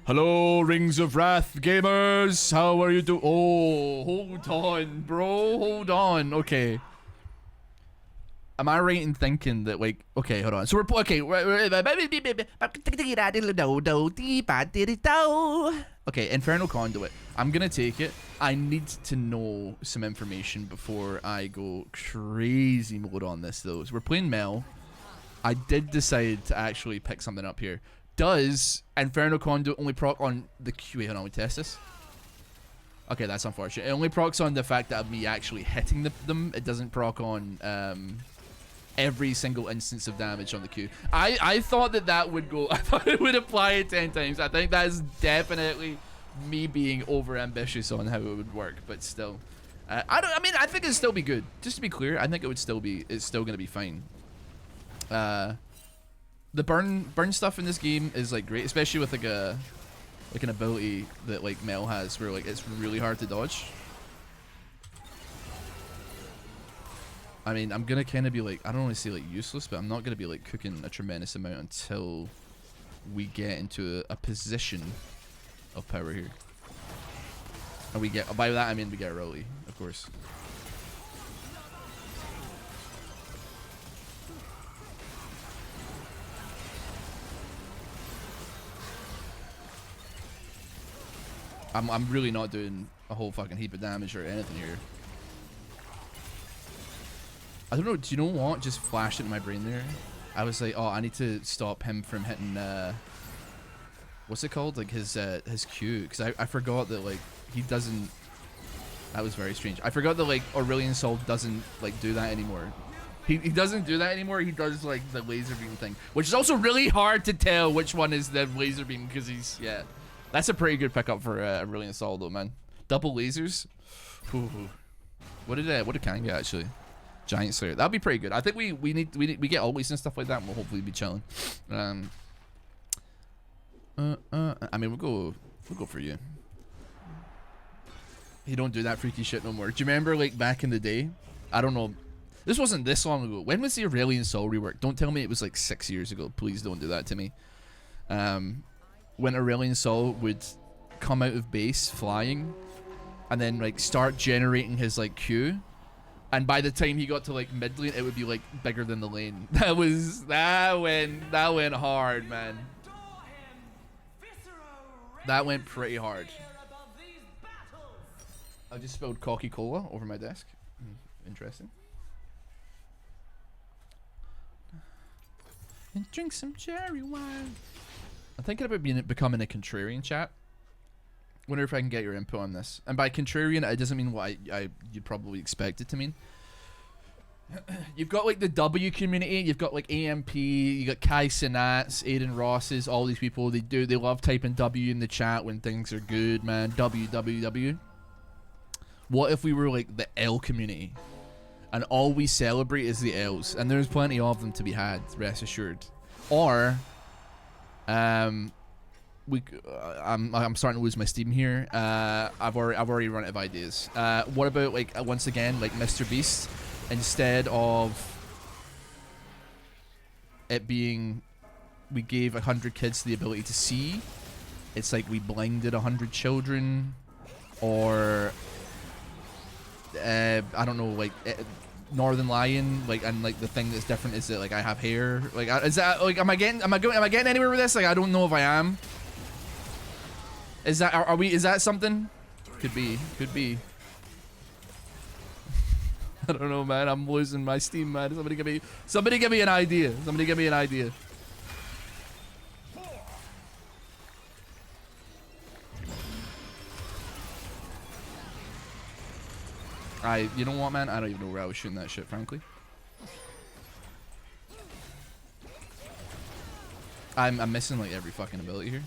Hello, Rings of Wrath gamers. How are you doing? Oh, hold on, bro. Hold on. Okay. Am I right in thinking that, like, okay, hold on. So we're okay. Okay, Infernal Conduit. I'm gonna take it. I need to know some information before I go crazy mode on this, though. So we're playing Mel. I did decide to actually pick something up here. Does Infernal Conduit only proc on the Q? Wait, hold on, we test this. Okay, that's unfortunate. It only procs on the fact that of me actually hitting them. It doesn't proc on every single instance of damage on the Q. I thought that would go. I thought it would apply it 10 times. I think that is definitely me being over ambitious on how it would work. But still, I mean, I think it'd still be good. Just to be clear, I think it would still be. It's still gonna be fine. The burn stuff in this game is like great, especially with like an ability that like Mel has, where like it's really hard to dodge. I mean, I'm gonna kind of be like, I don't want to say like useless, but I'm not gonna be like cooking a tremendous amount until we get into a position of power here. And we get, by that I mean we get Rowley, of course. I'm really not doing a whole fucking heap of damage or anything here. I don't know, do you know what just flashed into my brain there? I was like, oh, I need to stop him from hitting, what's it called? Like his Q, because I forgot that like, he doesn't, that was very strange. I forgot that like Aurelion Sol doesn't like do that anymore. He doesn't do that anymore, he does like the laser beam thing, which is also really hard to tell which one is the laser beam, because he's, yeah. That's a pretty good pickup for Aurelion Sol though, man. Double lasers. Ooh. What did Kang get actually? Giant Slayer. That'd be pretty good. I think we get always and stuff like that, and we'll hopefully be chilling. I mean, we'll go for you. You don't do that freaky shit no more. Do you remember like back in the day? I don't know. This wasn't this long ago. When was the Aurelion Sol rework? Don't tell me it was like 6 years ago. Please don't do that to me. When Aurelion Sol would come out of base flying and then like start generating his like Q, and by the time he got to like mid lane it would be like bigger than the lane. That went hard, man. That went pretty hard. I just spilled Coca-Cola over my desk. Interesting. And drink some cherry wine. I'm thinking about becoming a Contrarian, chat. Wonder if I can get your input on this. And by Contrarian, it doesn't mean what you'd probably expect it to mean. You've got like the W community, you've got like AMP, you got Kai Sinats, Aiden Rosses, all these people. They love typing W in the chat when things are good, man. W. What if we were like the L community, and all we celebrate is the L's, and there's plenty of them to be had, rest assured. Or I'm starting to lose my steam here. I've already run out of ideas. What about like once again like Mr. Beast, instead of it being we gave 100 kids the ability to see, it's like we blinded 100 children, or I don't know, like Northern Lion, like, and like the thing that's different is that like I have hair, like is that like am I getting anywhere with this? Like I don't know if I am. Is that is that something? Could be. I don't know, man. I'm losing my steam, man. Somebody give me an idea. You know what, man? I don't even know where I was shooting that shit, frankly. I'm missing like every fucking ability here.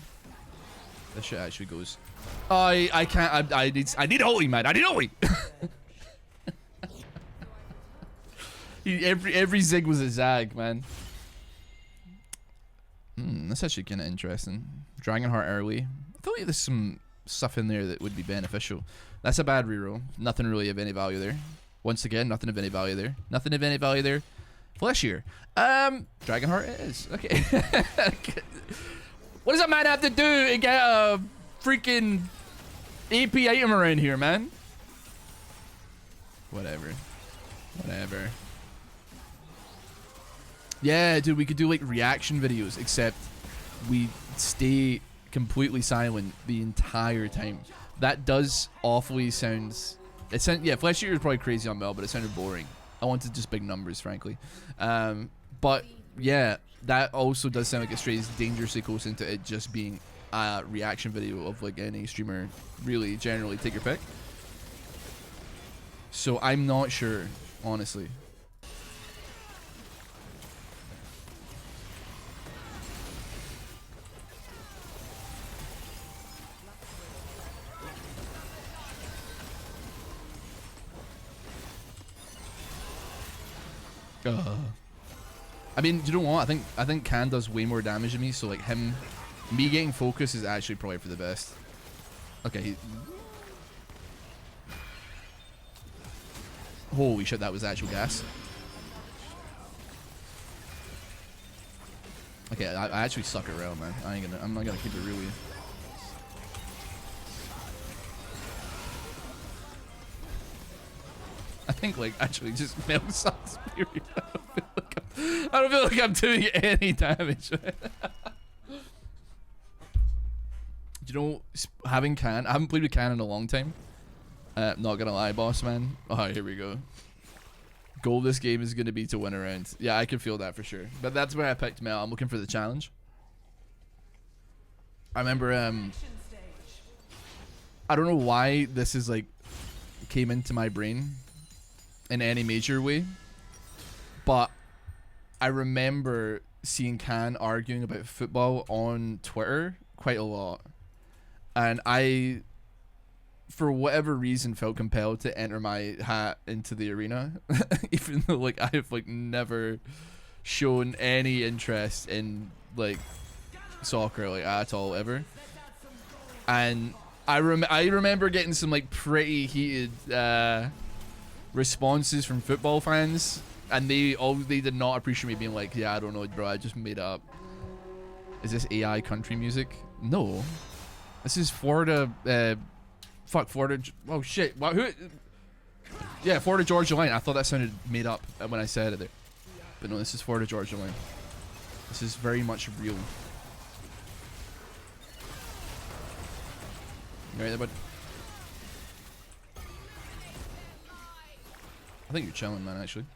This shit actually goes. I can't. I need Holy, man. I need Holy. Every zig was a zag, man. That's actually kind of interesting. Dragonheart early. I feel like there's some stuff in there that would be beneficial. That's a bad reroll. Nothing really of any value there. Once again, nothing of any value there. Nothing of any value there. Fleshier. Dragonheart it is. Okay. What does a man have to do to get a freaking AP item around here, man? Whatever. Whatever. Yeah, dude, we could do like reaction videos, except we stay completely silent the entire time. That does awfully sound... yeah, Flesh Eater is probably crazy on Mel, but it sounded boring. I wanted just big numbers, frankly. But yeah, that also does sound like it strays dangerously close into it just being a reaction video of like any streamer, really, generally, take your pick. So I'm not sure, honestly. I mean, do you know what? I think Can does way more damage than me, so like me getting focus is actually probably for the best. Okay. Holy shit, that was actual gas. Okay, I actually suck at rail, man. I'm not gonna keep it real with you. I think like actually just Mel sucks. Period. I don't feel like I'm doing any damage. Do you know, having Can, I haven't played with Can in a long time. Not gonna lie, boss man. Oh, here we go. Goal of this game is gonna be to win a round. Yeah, I can feel that for sure. But that's where I picked Mel. I'm looking for the challenge. I remember, I don't know why this is like came into my brain in any major way, but I remember seeing Can arguing about football on Twitter quite a lot, and I, for whatever reason, felt compelled to enter my hat into the arena, even though like I've like never shown any interest in like soccer like at all ever. And I remember getting some like pretty heated responses from football fans, and they did not appreciate me being like, yeah, I don't know, bro, I just made it up. Is this AI country music? No, this is Florida. Fuck, Florida. Oh shit. What, who? Yeah, Florida Georgia Line. I thought that sounded made up when I said it there, but no, this is Florida Georgia Line. This is very much real. You right there, bud? I think you're chilling, man, actually.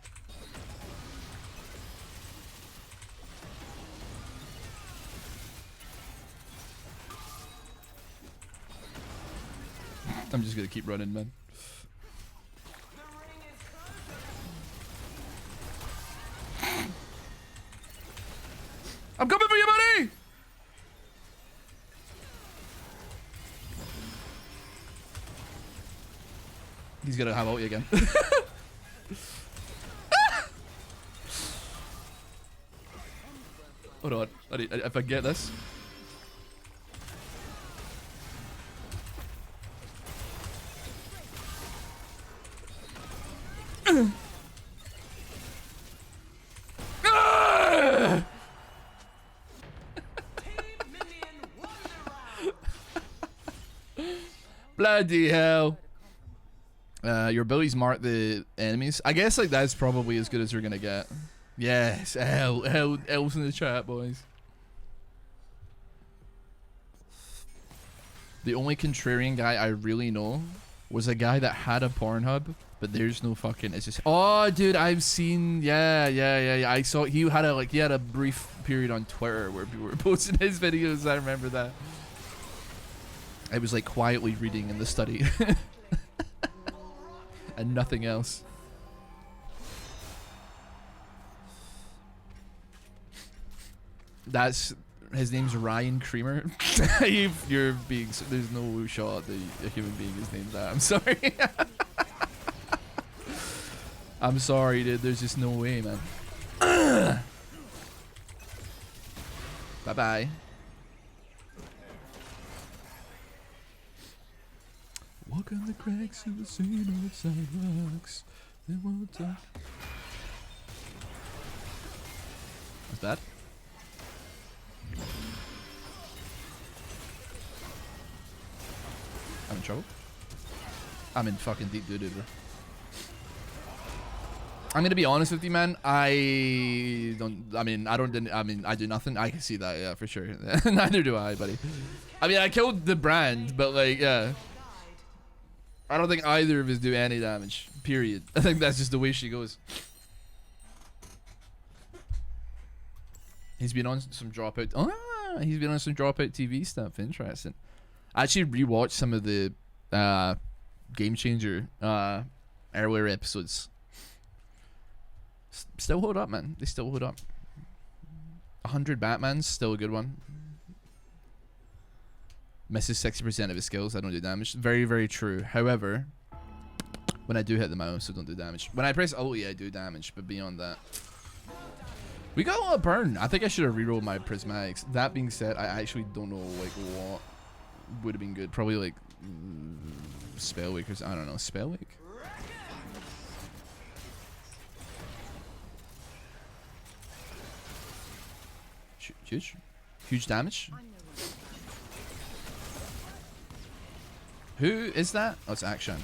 I'm just gonna keep running, man. I'm coming for you, buddy! He's gonna have ulti again. Hold on. If I get this. Bloody hell. Your abilities mark the enemies. I guess like that's probably as good as we're gonna get. Yes, L's in the chat, boys. The only Contrarian guy I really know was a guy that had a Pornhub, but there's no fucking. It's just. Oh, dude, I've seen. Yeah. I saw he had a brief period on Twitter where people were posting his videos. I remember that. I was like quietly reading in the study. And nothing else. That's his name's Ryan Creamer. You're being. There's no shot that a human being is named that. I'm sorry. I'm sorry, dude. There's just no way, man. Bye bye. Walk on the cracks of the scene of sidewalks. They won't talk. What's that? I'm in trouble. I'm in fucking deep doo-doo, bro. I'm gonna be honest with you, man. I do nothing. I can see that, yeah, for sure. Neither do I, buddy. I mean, I killed the brand, but like, yeah. I don't think either of us do any damage. Period. I think that's just the way she goes. He's been on some dropout. Ah, he's been on some dropout TV stuff. Interesting. I actually rewatched some of the Game Changer earlier episodes. Still hold up, man. They still hold up. 100 Batman's still a good one. Misses 60% of his skills. I don't do damage. Very, very true. However, when I do hit them, I also don't do damage. When I press ulti, I do damage, but beyond that, we got a lot of burn. I think I should have rerolled my prismatics. That being said, I actually don't know like what would have been good. Probably like Spellwakers. I don't know. Spellwake. Huge damage. Who is that? Oh, it's Action.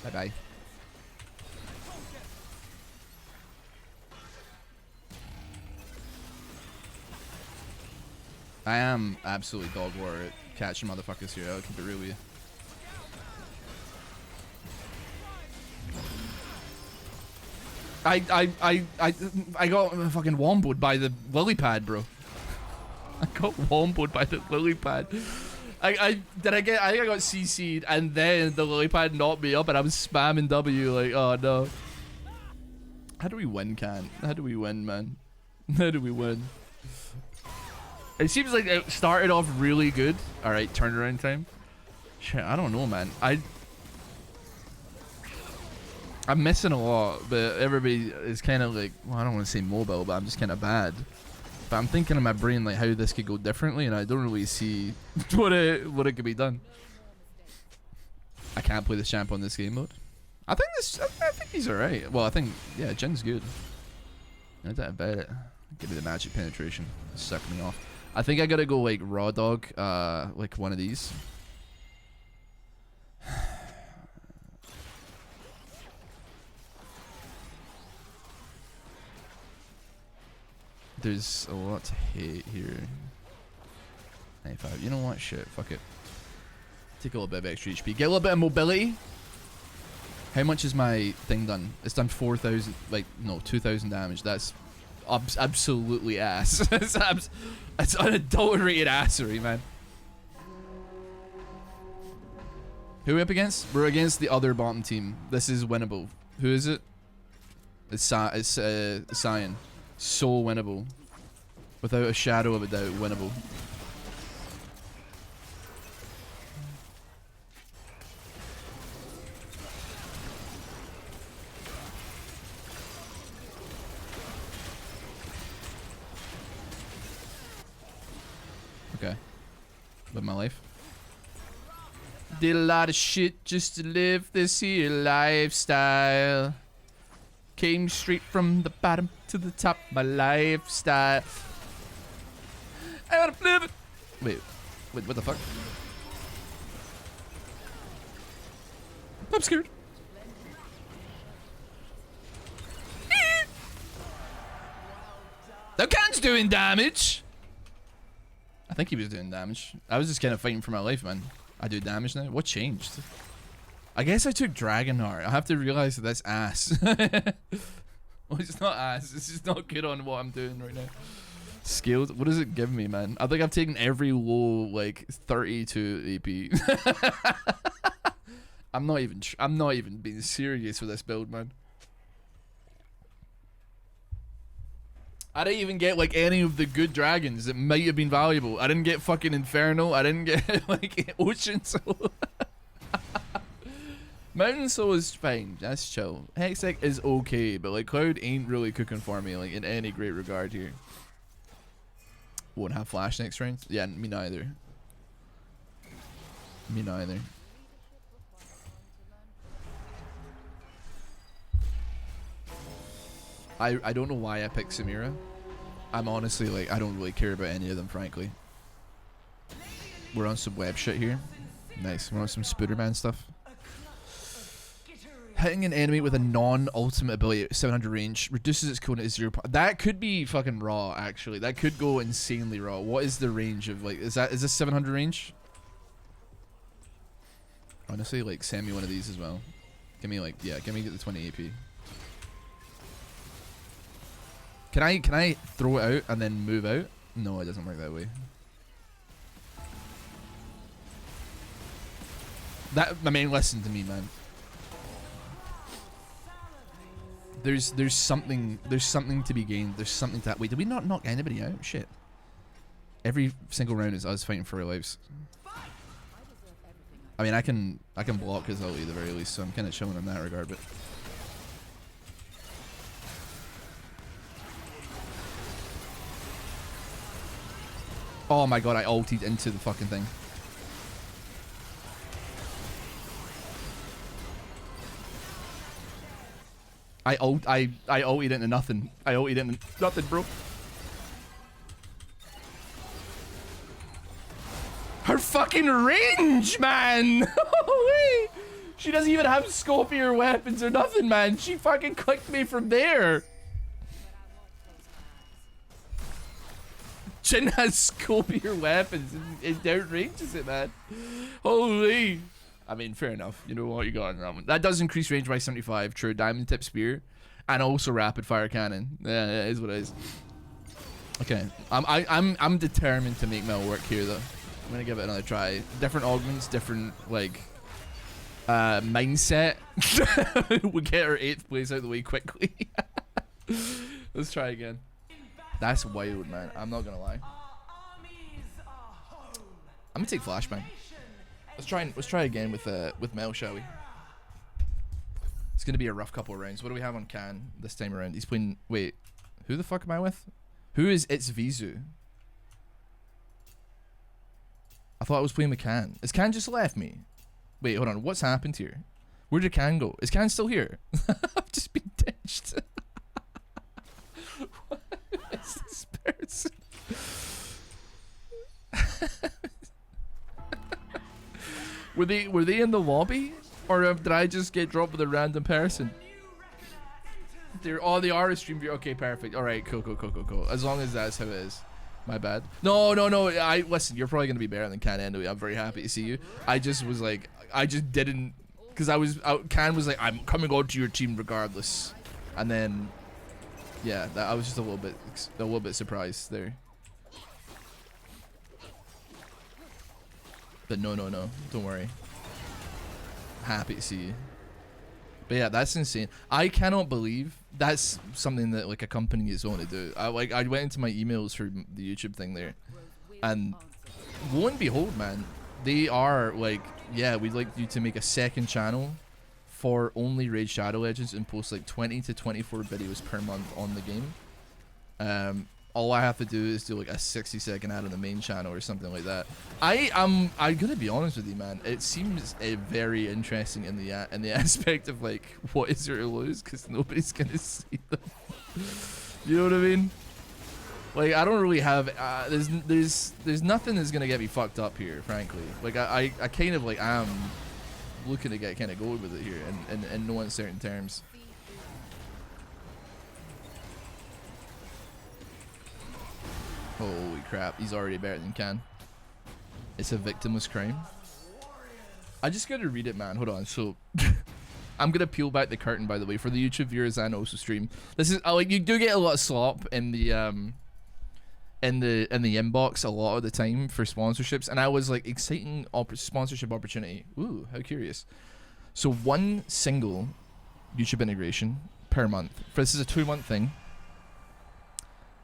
Bye bye. I am absolutely dog war at catching motherfuckers here. I'll keep it real with you. I got fucking womboed by the lily pad, bro. I got womboed by the lily pad. I got CC'd and then the lily pad knocked me up and I was spamming W like, oh no. How do we win, Can? How do we win, man? How do we win? It seems like it started off really good. Alright, turnaround time. Shit, I don't know, man. I'm missing a lot, but everybody is kind of like, well, I don't want to say mobile, but I'm just kind of bad. But I'm thinking in my brain like how this could go differently, and I don't really see what it could be done. I can't play this champ on this game mode. I think he's alright. Well, I think, yeah, Jin's good. No doubt about it. Give me the magic penetration. Suck me off. I think I gotta go like raw dog, like one of these. There's a lot to hate here. 95. You know what? Shit. Fuck it. Take a little bit of extra HP. Get a little bit of mobility. How much is my thing done? It's done 4,000. Like, no, 2,000 damage. That's absolutely ass. It's unadulterated assery, man. Who are we up against? We're against the other bottom team. This is winnable. Who is it? It's Cyan. So winnable. Without a shadow of a doubt, winnable. Okay. Live my life. Did a lot of shit just to live this here lifestyle. Came straight from the bottom to the top, my lifestyle. I gotta flip it. Wait, what the fuck? I'm scared. The can's doing damage. I think he was doing damage. I was just kind of fighting for my life, man. I do damage now. What changed? I guess I took Dragonheart. I have to realize that that's ass. Well, it's not ass. It's just not good on what I'm doing right now. Skilled. What does it give me, man? I think I've taken every low like 32 AP. I'm not even being serious with this build, man. I didn't even get like any of the good dragons that might have been valuable. I didn't get fucking Inferno. I didn't get like Ocean Soul. Mountain Soul is fine. That's chill. Hextech is okay, but like Cloud ain't really cooking for me like in any great regard here. Won't have flash next round. Yeah, me neither. Me neither. I don't know why I picked Samira. I'm honestly like, I don't really care about any of them, frankly. We're on some web shit here. Nice. We're on some Spooderman stuff. Hitting an enemy with a non-ultimate ability at 700 range reduces its cooldown to 0. That could be fucking raw, actually. That could go insanely raw. What is the range of, like, is this 700 range? Honestly, like, send me one of these as well. Give me, like, yeah, give me the 20 AP. Can I throw it out and then move out? No, it doesn't work that way. I mean, listen to me, man. There's something to be gained. There's something to... Wait, did we not knock anybody out? Shit. Every single round is us fighting for our lives. I mean, I can block his ulti at the very least, so I'm kind of chilling in that regard, but... Oh my god, I ultied into the fucking thing. I ultied into nothing. I ultied into nothing, bro. Her fucking range, man! Holy! She doesn't even have scopier weapons or nothing, man. She fucking clicked me from there. Jhin has scopier weapons and it outranges it, man. Holy! I mean, fair enough. You know what, you got on that one. That does increase range by 75. True, diamond tip spear, and also rapid fire cannon. Yeah, it is what it is. Okay, I'm determined to make Mel work here though. I'm gonna give it another try. Different augments, different like mindset. We get our 8th place out of the way quickly. Let's try again. That's wild, man. I'm not gonna lie. I'm gonna take flashbang. Let's try again with Mel, shall we? It's gonna be a rough couple of rounds. What do we have on Can this time around? He's playing. Wait, who the fuck am I with? Who is It's Vizu? I thought I was playing with Can. Is Can just left me? Wait, hold on. What's happened here? Where did Can go? Is Can still here? I've just been ditched. What is this person? Were they in the lobby, or did I just get dropped with a random person? They are a stream viewer. Okay, perfect. All right, cool. As long as that's how it is. My bad. No. Listen, you're probably gonna be better than Can anyway. I'm very happy to see you. I just was like, I just didn't, because Can was like, I'm coming on to your team regardless, and then, yeah, I was just a little bit surprised there. But no, don't worry. Happy to see you. But yeah, that's insane. I cannot believe that's something that like a company is going to do. I went into my emails for the YouTube thing there, and lo and behold, man, they are like, yeah, we'd like you to make a second channel for only Raid Shadow Legends and post like 20 to 24 videos per month on the game. All I have to do is do like a 60-second ad on the main channel or something like that. I'm gonna be honest with you, man. It seems very interesting in the aspect of like, what is there to lose? Because nobody's gonna see them. You know what I mean? Like, I don't really have. There's nothing that's gonna get me fucked up here, frankly. Like I kind of like am looking to get kind of going with it here, in no uncertain terms. Holy crap, he's already better than Can. It's a victimless crime. I just gotta read it, man. Hold on. So I'm gonna peel back the curtain, by the way, for the YouTube viewers and also stream. This is like, you do get a lot of slop in the inbox a lot of the time for sponsorships, and I was like, exciting sponsorship opportunity. Ooh, how curious. So one single YouTube integration per month. This is a 2-month thing.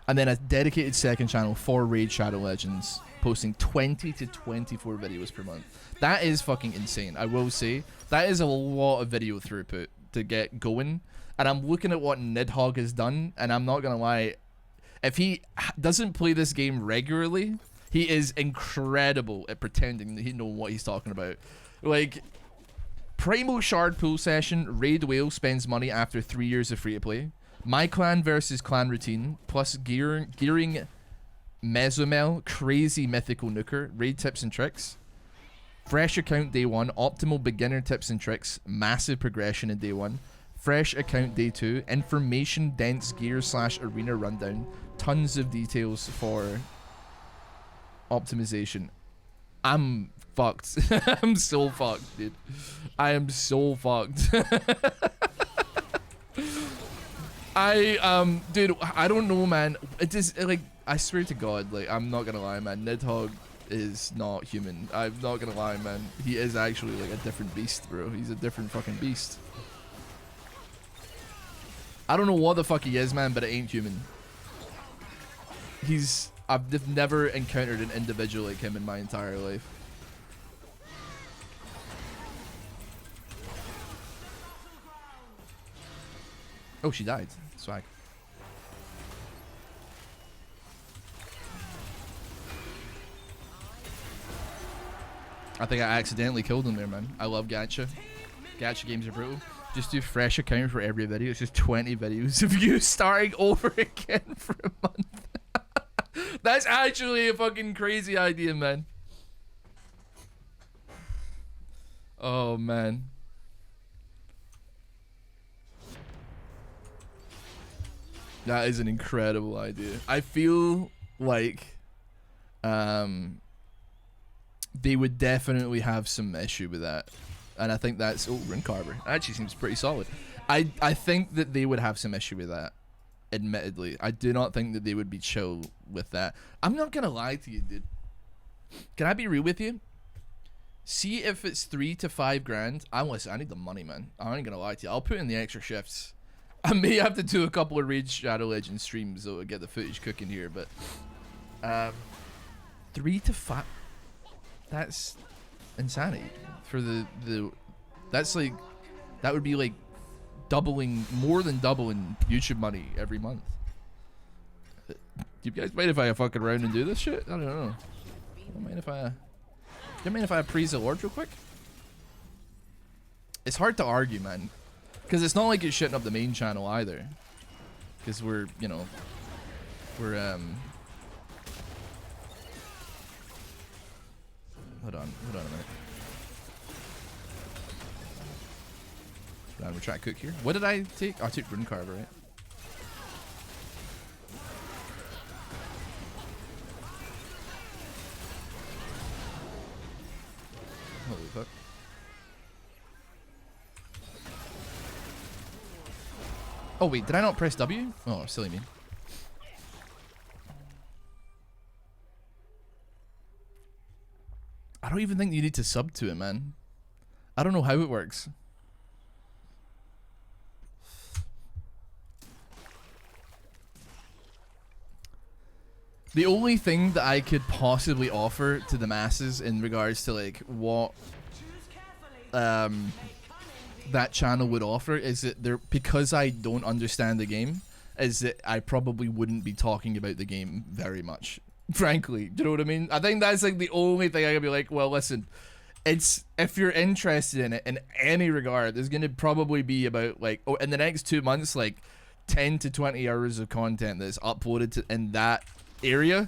And then a dedicated second channel for Raid Shadow Legends, posting 20 to 24 videos per month. That is fucking insane, I will say. That is a lot of video throughput to get going. And I'm looking at what Nidhogg has done, and I'm not gonna lie, if he doesn't play this game regularly, he is incredible at pretending that he knows what he's talking about. Like, Primal Shard pool session, Raid Whale spends money after 3 years of free to play. My clan versus clan routine, plus gearing Mesomel, crazy mythical nuker, raid tips and tricks. Fresh account day 1, optimal beginner tips and tricks, massive progression in day 1. Fresh account day 2, information dense gear / arena rundown, tons of details for optimization. I'm fucked. I'm so fucked, dude. I am so fucked. Dude, I don't know, man. It is like, I swear to God, like, I'm not gonna lie, man. Nidhogg is not human. I'm not gonna lie, man. He is actually like a different beast, bro. He's a different fucking beast. I don't know what the fuck he is, man, but it ain't human. I've never encountered an individual like him in my entire life. Oh, she died. Swag. I think I accidentally killed him there, man. I love gacha. Gacha games are brutal. Just do fresh account for every video. It's just 20 videos of you starting over again for a month. That's actually a fucking crazy idea, man. Oh, man. That is an incredible idea. I feel like they would definitely have some issue with that. And I think that's... Oh, Rune Carver. Actually seems pretty solid. I think that they would have some issue with that. Admittedly. I do not think that they would be chill with that. I'm not going to lie to you, dude. Can I be real with you? See if it's 3 to 5 grand. Listen, I need the money, man. I ain't going to lie to you. I'll put in the extra shifts. I may have to do a couple of Raid Shadow Legends streams though to get the footage cooking here, but 3 to 5. That's insanity for the that's like, that would be like doubling, more than doubling YouTube money every month. Do you guys mind if I fuck around and do this shit? I don't know. Do you mind if I praise the Lord real quick? It's hard to argue, man. Because it's not like you're shitting up the main channel either. Because we're, you know, we're, hold on a minute. We're trying to cook here. What did I take? Oh, I took Rune Carver, right? Holy fuck. Oh wait, did I not press W? Oh, silly me. I don't even think you need to sub to it, man. I don't know how it works. The only thing that I could possibly offer to the masses in regards to like what that channel would offer is that because I don't understand the game, is that I probably wouldn't be talking about the game very much. Frankly, do you know what I mean? I think that's like the only thing I could be like, well, listen, it's, if you're interested in it in any regard, there's gonna probably be about like, oh, in the next 2 months, like 10 to 20 hours of content that's uploaded to, in that area.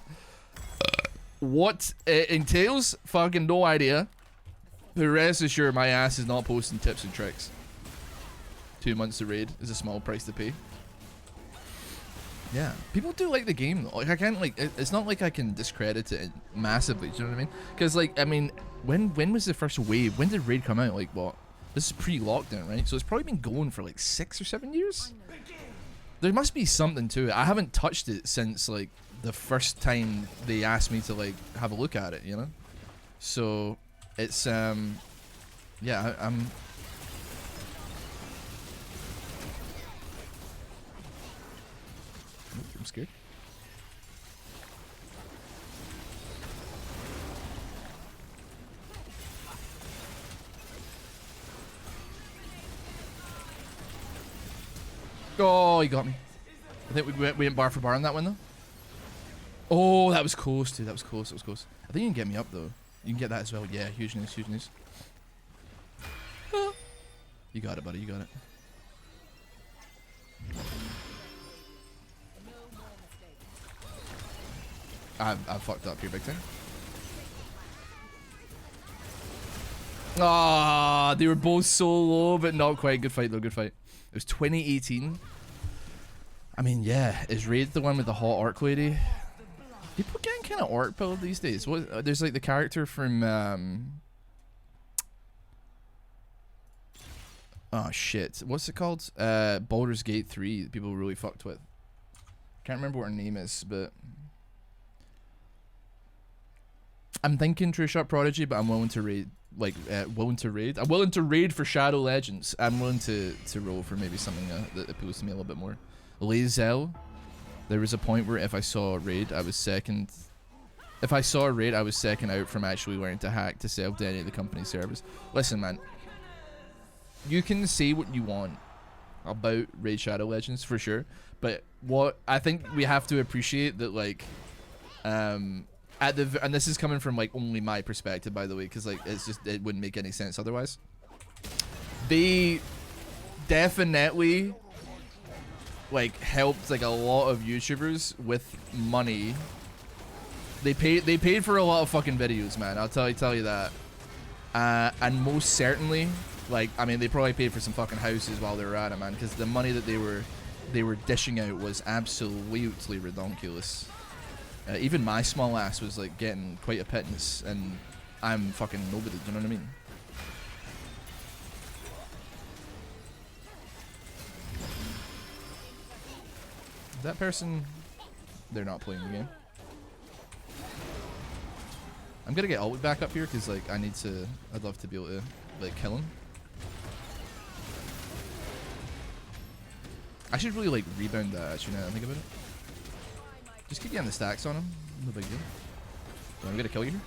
What it entails, fucking no idea. But rest assured, my ass is not posting tips and tricks. 2 months to raid is a small price to pay. Yeah, people do like the game though. Like I can't like, it's not like I can discredit it massively. Do you know what I mean? Because like, I mean, when was the first wave? When did raid come out? Like what? This is pre-lockdown, right? So it's probably been going for like 6 or 7 years. There must be something to it. I haven't touched it since like the first time they asked me to like have a look at it, you know? So it's yeah, I'm scared. Oh, he got me. I think we went bar for bar on that one though. Oh, that was close, dude. That was close. That was close. I think you can get me up though. You can get that as well. Yeah, huge news. Huge news. You got it, buddy. You got it. I've fucked up here big time. Ah, they were both so low, but not quite. Good fight though, good fight. It was 2018. I mean, yeah, is Raid the one with the hot orc lady? People getting kind of orc build these days. What? There's like the character from oh shit, what's it called? Baldur's Gate 3 that people really fucked with. Can't remember what her name is, but I'm thinking True Shot Prodigy, but I'm willing to raid. Like, willing to raid. I'm willing to raid for Shadow Legends. I'm willing to roll for maybe something that appeals to me a little bit more. Lazel. There was a point where if I saw a raid, I was second. If I saw a raid, I was second out from actually learning to hack to sell to any of the company servers. Listen, man. You can say what you want about Raid Shadow Legends for sure, but what I think we have to appreciate that, like, and this is coming from like only my perspective, by the way, because like it's just, it wouldn't make any sense otherwise. They definitely like helped like a lot of YouTubers with money. They paid for a lot of fucking videos, man. I'll tell you that. And most certainly, like, I mean, they probably paid for some fucking houses while they were at it, man, because the money that they were dishing out was absolutely ridiculous. Even my small ass was like getting quite a pittance, and I'm fucking nobody. Do you know what I mean? That person, they're not playing the game. I'm gonna get ult back up here because like I'd love to be able to like kill him. I should really like rebound that actually now that I think about it. Just keep getting the stacks on him. No big deal. I'm gonna kill you here.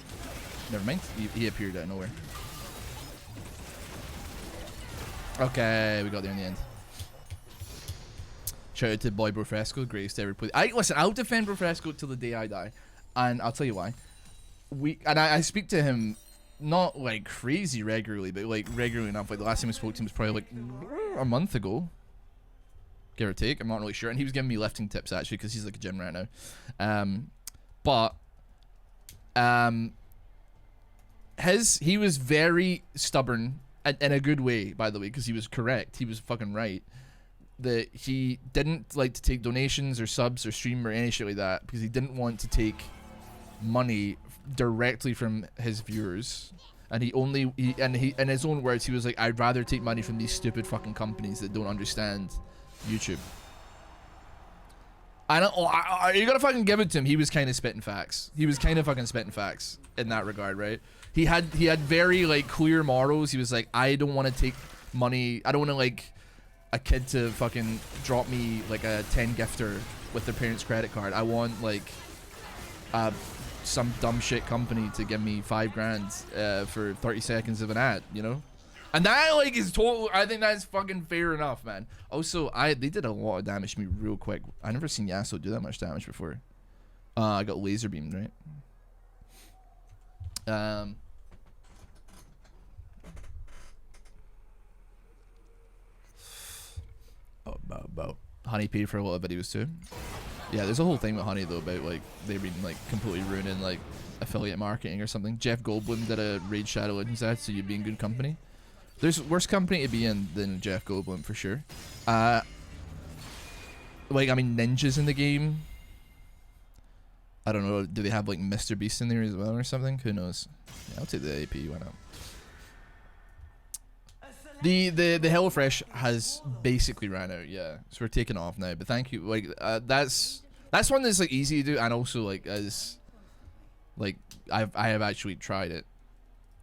Never mind. He appeared out of nowhere. Okay, we got there in the end. Shout out to boy Brofresco, greatest ever played. Listen, I'll defend Brofresco till the day I die, and I'll tell you why. I speak to him not like crazy regularly, but like regularly enough. Like the last time I spoke to him was probably like a month ago. Give or take, I'm not really sure, and he was giving me lifting tips actually because he's like a gym right now. He was very stubborn in a good way, by the way, because he was correct. He was fucking right that he didn't like to take donations or subs or stream or any shit like that because he didn't want to take money directly from his viewers. And he in his own words, he was like, I'd rather take money from these stupid fucking companies that don't understand YouTube. You gotta fucking give it to him. He was kind of spitting facts. He was kind of fucking spitting facts in that regard, right? He had very like clear morals. He was like, I don't want to take money. I don't want to like a kid to fucking drop me like a 10 gifter with their parents' credit card. I want like some dumb shit company to give me $5,000 for 30 seconds of an ad, you know? And that like is total. I think that's fucking fair enough, man. Also, they did a lot of damage to me real quick. I never seen Yasuo do that much damage before. I got laser beamed, right? About Honey paid for a lot of videos too. Yeah, there's a whole thing with Honey though about like they've been like completely ruining like affiliate marketing or something. Jeff Goldblum did a Raid Shadow Legends ad, so you'd be in good company. There's worse company to be in than Jeff Goldblum for sure. Like, I mean, ninjas in the game. I don't know. Do they have like Mr. Beast in there as well or something? Who knows? Yeah, I'll take the AP. Why not? The HelloFresh has basically ran out. Yeah, so we're taking off now. But thank you. Like that's one that's like easy to do, and also like as like I have actually tried it.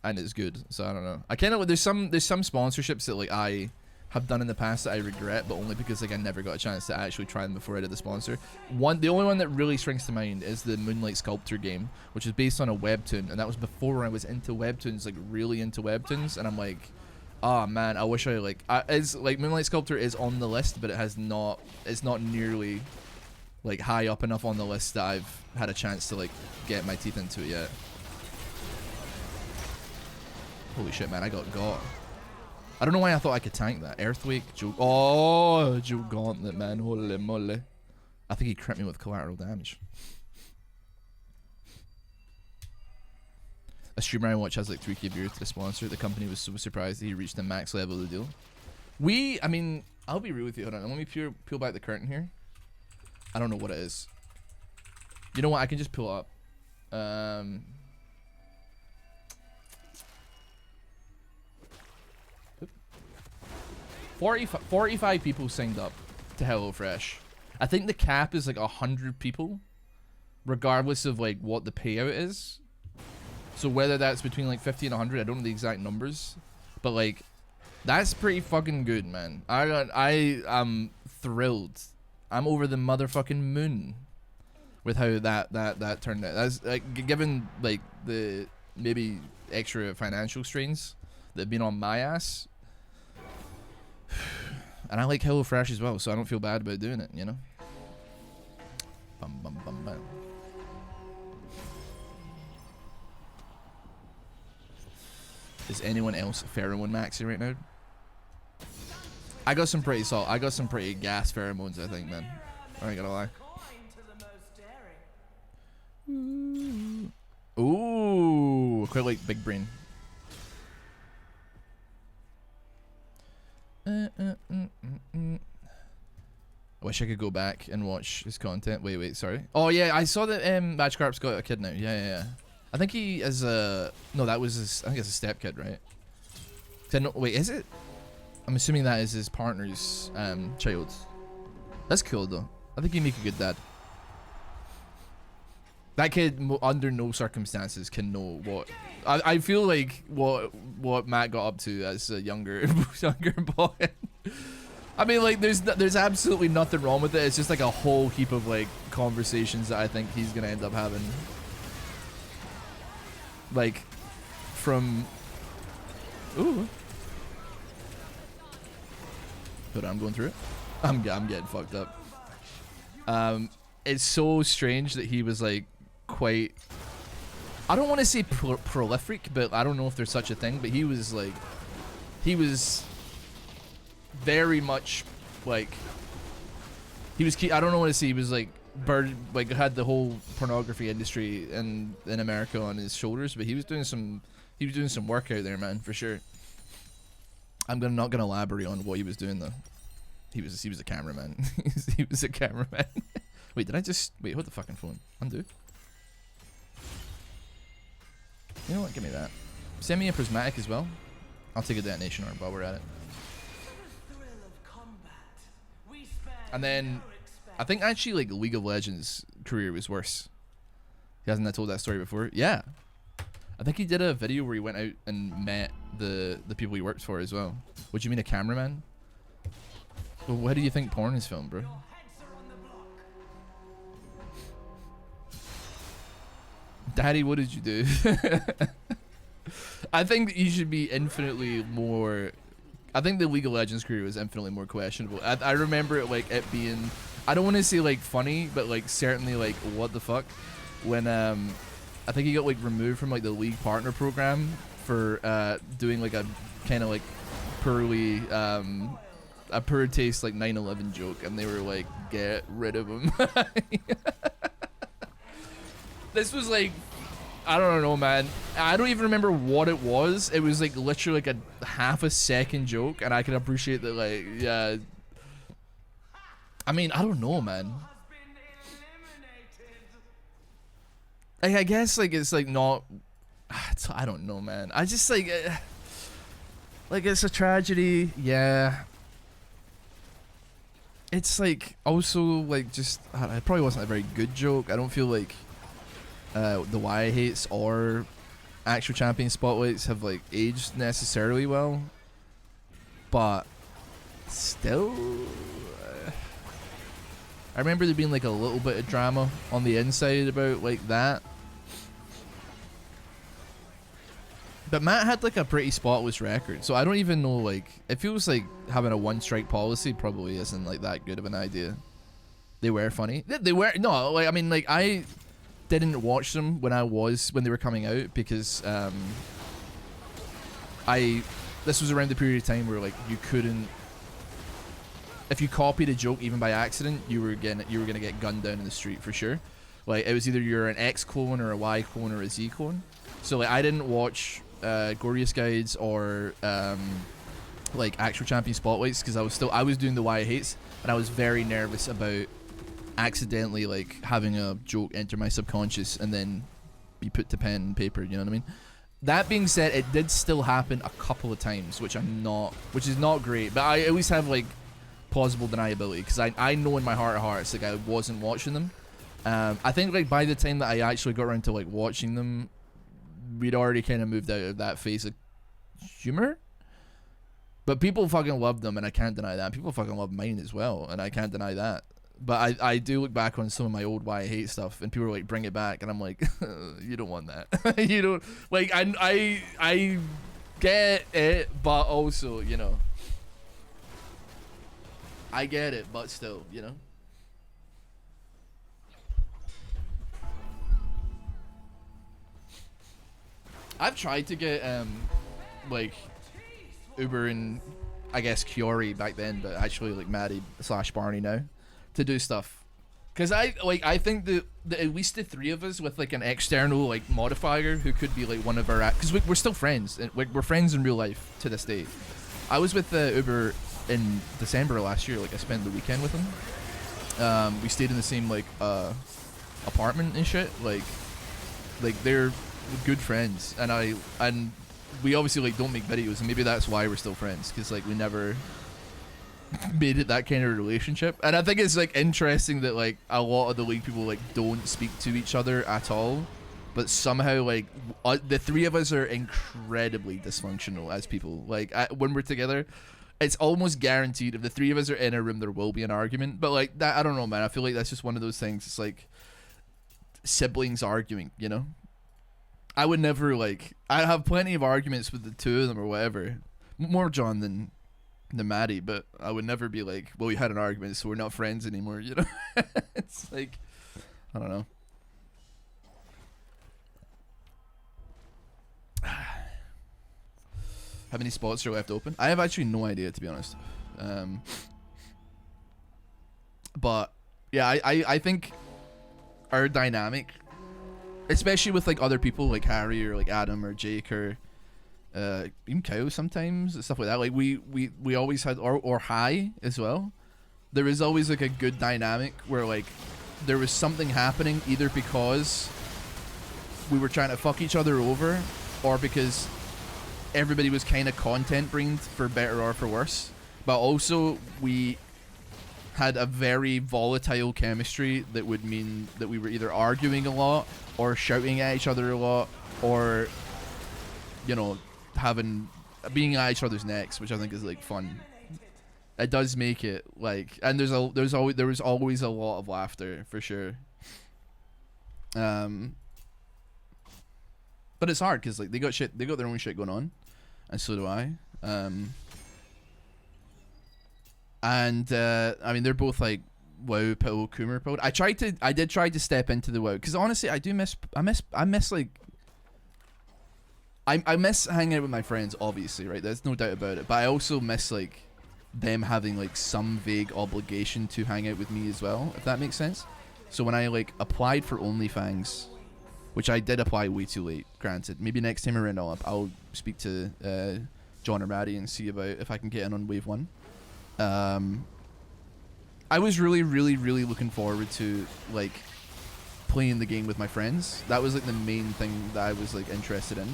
And it's good, so I don't know. I kind of there's some sponsorships that like I have done in the past that I regret, but only because like I never got a chance to actually try them before I did the sponsor. The only one that really springs to mind is the Moonlight Sculptor game, which is based on a webtoon, and that was before I was into webtoons, like really into webtoons. And I'm like, oh man, I wish I like Moonlight Sculptor is on the list, but it's not nearly like high up enough on the list that I've had a chance to like get my teeth into it yet. Holy shit, man, I got. I don't know why I thought I could tank that. Earthquake, Joe. Oh, Joe Gauntlet, man. Holy moly. I think he crit me with collateral damage. A streamer I watch has like 3k viewers to the sponsor. The company was so surprised that he reached the max level of the deal. I mean, I'll be real with you. Hold on, let me peel back the curtain here. I don't know what it is. You know what? I can just pull up. 45 people signed up to HelloFresh. I think the cap is like 100 people, regardless of like what the payout is. So whether that's between like 50 and 100, I don't know the exact numbers, but like that's pretty fucking good, man. I am thrilled. I'm over the motherfucking moon with how that turned out. That's like, given like the maybe extra financial strains that have been on my ass. And I like HelloFresh as well, so I don't feel bad about doing it, you know? Bum, bum, bum, bum. Is anyone else pheromone maxing right now? I got some pretty gas pheromones, I think, man. I ain't gonna lie. Ooh, quite like big brain. I wish I could go back and watch his content. Wait, sorry. Oh yeah, I saw that Magikarp's got a kid now. Yeah. I think he is a no. That was his. I think it's a step kid, right? Wait, is it? I'm assuming that is his partner's child. That's cool though. I think he'd make a good dad. That kid, under no circumstances, can know what. I feel like what Matt got up to as a younger boy. I mean, like, there's absolutely nothing wrong with it. It's just like a whole heap of like conversations that I think he's gonna end up having. Like, from. Ooh. Hold on, I'm going through it. I'm getting fucked up. It's so strange that he was like quite. I don't want to say prolific, but I don't know if there's such a thing. But he was very much like I don't know what to say. He was like had the whole pornography industry in America on his shoulders, but he was doing some work out there, man, for sure. I'm not gonna elaborate on what he was doing though. He was a cameraman. He was a cameraman. Wait, did I just wait? Hold the fucking phone. Undo. You know what? Give me that. Send me a prismatic as well. I'll take a detonation orb while we're at it. And then I think actually like League of Legends career was worse. Hasn't I told that story before? Yeah. I think he did a video where he went out and met the people he worked for as well. What do you mean, a cameraman? Well, why do you think porn is filmed, bro? Daddy, what did you do? I think you should be infinitely more. I think the League of Legends career was infinitely more questionable. I remember it like it being. I don't want to say like funny, but like certainly like what the fuck when I think he got like removed from like the league partner program for doing like a kind of like poorly a poor taste like 9/11 joke, and they were like, get rid of him. This was like, I don't know, man. I don't even remember what it was. It was like literally like a half a second joke, and I can appreciate that. Like, yeah. I mean, I don't know, man. I guess like it's like not. I don't know, man. I just like it's a tragedy. Yeah. It's like also like just it probably wasn't a very good joke. I don't feel like the Why Hates or actual champion spotlights have like aged necessarily well, but still I remember there being like a little bit of drama on the inside about like that. But Matt had like a pretty spotless record, so I don't even know, like, it feels like having a one strike policy probably isn't like that good of an idea. They were funny. They were, no, like, I mean, like, I didn't watch them when they were coming out because this was around the period of time where like you couldn't, if you copied a joke even by accident, you were gonna get gunned down in the street for sure. Like, it was either you're an X clone or a Y clone or a Z clone. So like I didn't watch Glorious Guides or like actual champion spotlights because I was doing the why I hates, and I was very nervous about accidentally like having a joke enter my subconscious and then be put to pen and paper. You know what I mean? That being said, it did still happen a couple of times, which is not great. But I always have like plausible deniability because I know in my heart of hearts like I wasn't watching them. I think like by the time that I actually got around to like watching them, we'd already kind of moved out of that phase of humor. But people fucking loved them, and I can't deny that. People fucking love mine as well, and I can't deny that. But I do look back on some of my old why I hate stuff, and people are like, bring it back, and I'm like, you don't want that. You don't like. I get it, but also, you know, I get it, but still, you know. I've tried to get like Uber and I guess Kiori back then, but actually like Maddie / Barney now to do stuff, because I think that at least the three of us with like an external like modifier who could be like one of our, because we're still friends, and we're friends in real life to this day. I was with Uber in December last year. Like I spent the weekend with him. We stayed in the same like apartment and shit. Like they're good friends, and we obviously like don't make videos, and maybe that's why we're still friends, because like we never made it that kind of relationship. And I think it's like interesting that like a lot of the league people like don't speak to each other at all, but somehow like the three of us are incredibly dysfunctional as people. Like when we're together, it's almost guaranteed if the three of us are in a room there will be an argument. But like that, I don't know, man, I feel like that's just one of those things. It's like siblings arguing, you know. I would never like. I have plenty of arguments with the two of them or whatever. More John than Maddie, but I would never be like, well, we had an argument, so we're not friends anymore. You know, it's like, I don't know. How many spots are left open? I have actually no idea, to be honest. But yeah, I think our dynamic, especially with like other people like Harry or like Adam or Jake or even Kyle sometimes and stuff like that, like we always had, or High as well, there was always like a good dynamic where like there was something happening either because we were trying to fuck each other over or because everybody was kind of content brained, for better or for worse. But also we had a very volatile chemistry that would mean that we were either arguing a lot or shouting at each other a lot, or, you know, being at each other's necks, which I think is like fun. It does make it like, and there was always a lot of laughter for sure. But it's hard because like they got their own shit going on, and so do I. And I mean, they're both like WoW pill, Coomer pill. I did try to step into the WoW because honestly, I miss hanging out with my friends, obviously, right? There's no doubt about it. But I also miss like them having like some vague obligation to hang out with me as well, if that makes sense. So when I like applied for OnlyFans, which I did apply way too late, granted. Maybe next time around I'll speak to John or Maddie and see about if I can get in on wave 1. I was really looking forward to like playing the game with my friends. That was like the main thing that I was like interested in.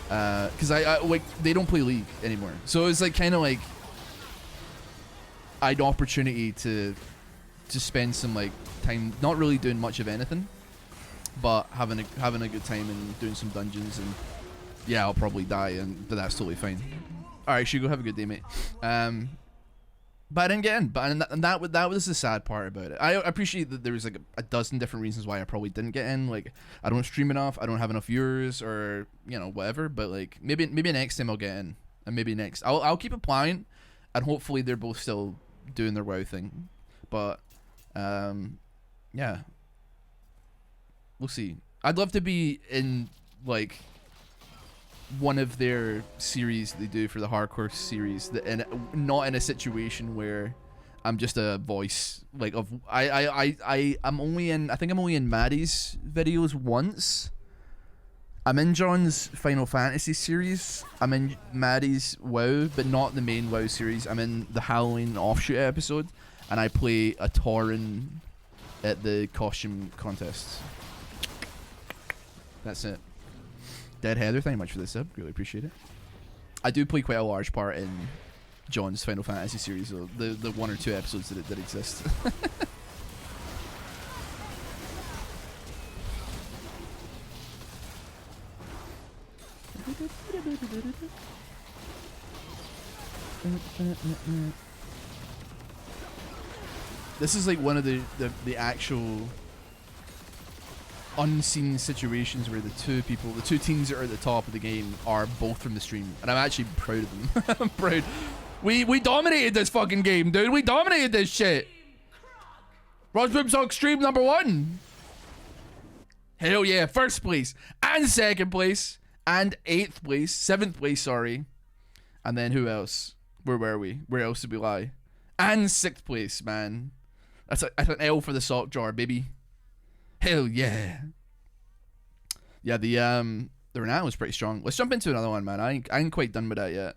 Because I like, they don't play League anymore, so it was like kind of like I had opportunity to spend some like time not really doing much of anything, but having a good time and doing some dungeons. And yeah, I'll probably die, but that's totally fine. All right, Shugo, have a good day, mate. But I didn't get in. And that was the sad part about it. I appreciate that there was like a dozen different reasons why I probably didn't get in. Like I don't stream enough, I don't have enough viewers, or you know, whatever. But like maybe next time I'll get in, and maybe next I'll keep applying, and hopefully they're both still doing their WoW thing. But yeah, we'll see. I'd love to be in like one of their series they do for the hardcore series, and not in a situation where I'm just a voice like of I'm only in, I think I'm only in Maddie's videos once. I'm in John's Final Fantasy series. I'm in Maddie's WoW, but not the main WoW series. I'm in the Halloween offshoot episode, and I play a Tauren at the costume contests. That's it. Dead Heather, thank you much for this sub. Really appreciate it. I do play quite a large part in John's Final Fantasy series, though. The 1 or 2 episodes that exist. This is like one of the actual unseen situations where the two teams that are at the top of the game are both from the stream, and I'm actually proud of them. I'm proud. We dominated this fucking game, dude. We dominated this shit. RossBoomsocks stream number 1. Hell yeah, 1st place and 2nd place and 8th place, 7th place, sorry. And then who else? Where were we? Where else did we lie? And 6th place, man. That's an L for the sock jar, baby. Hell yeah. Yeah, the Renato was pretty strong. Let's jump into another one, man. I ain't quite done with that yet.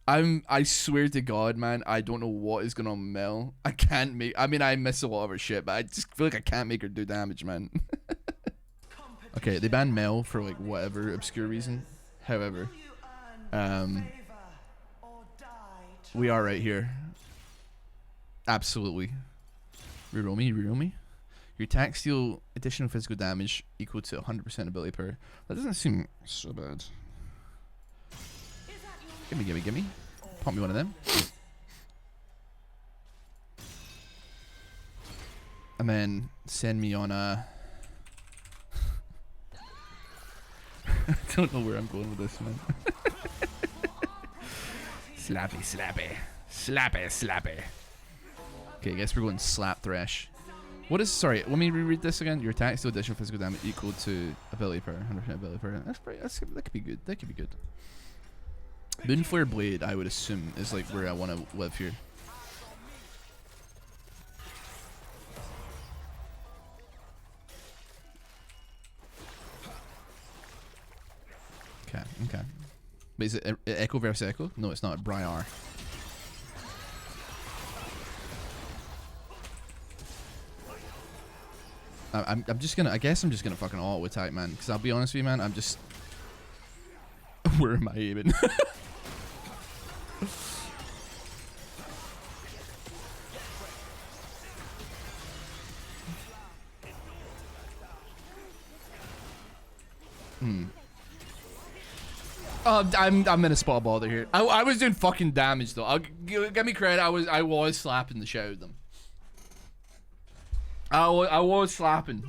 I swear to God, man, I don't know what is going on with Mel. I can't make... I mean, I miss a lot of her shit, but I just feel like I can't make her do damage, man. Okay, they banned Mel for, like, whatever obscure reason. However, we are right here. Absolutely. Reroll me. Your attack, steal, additional physical damage equal to 100% ability power. That doesn't seem so bad. Gimme. Pump me one of them. And then send me on a... I don't know where I'm going with this, man. Slappy. Okay, I guess we're going slap thrash. What is, sorry, let me reread this again. Your attack, steal, additional physical damage equal to ability power, 100% ability power. That could be good. Moonflare Blade, I would assume, is like where I want to live here. Okay. But is it Echo versus Echo? No, it's not. Briar. I'm just gonna, I guess I'm just gonna fucking auto attack, man. Because I'll be honest with you, man, I'm just... Where am I aiming? I'm in a spot bother here. I was doing fucking damage though. I'll give me credit. I was slapping the shit out of them. I was slapping.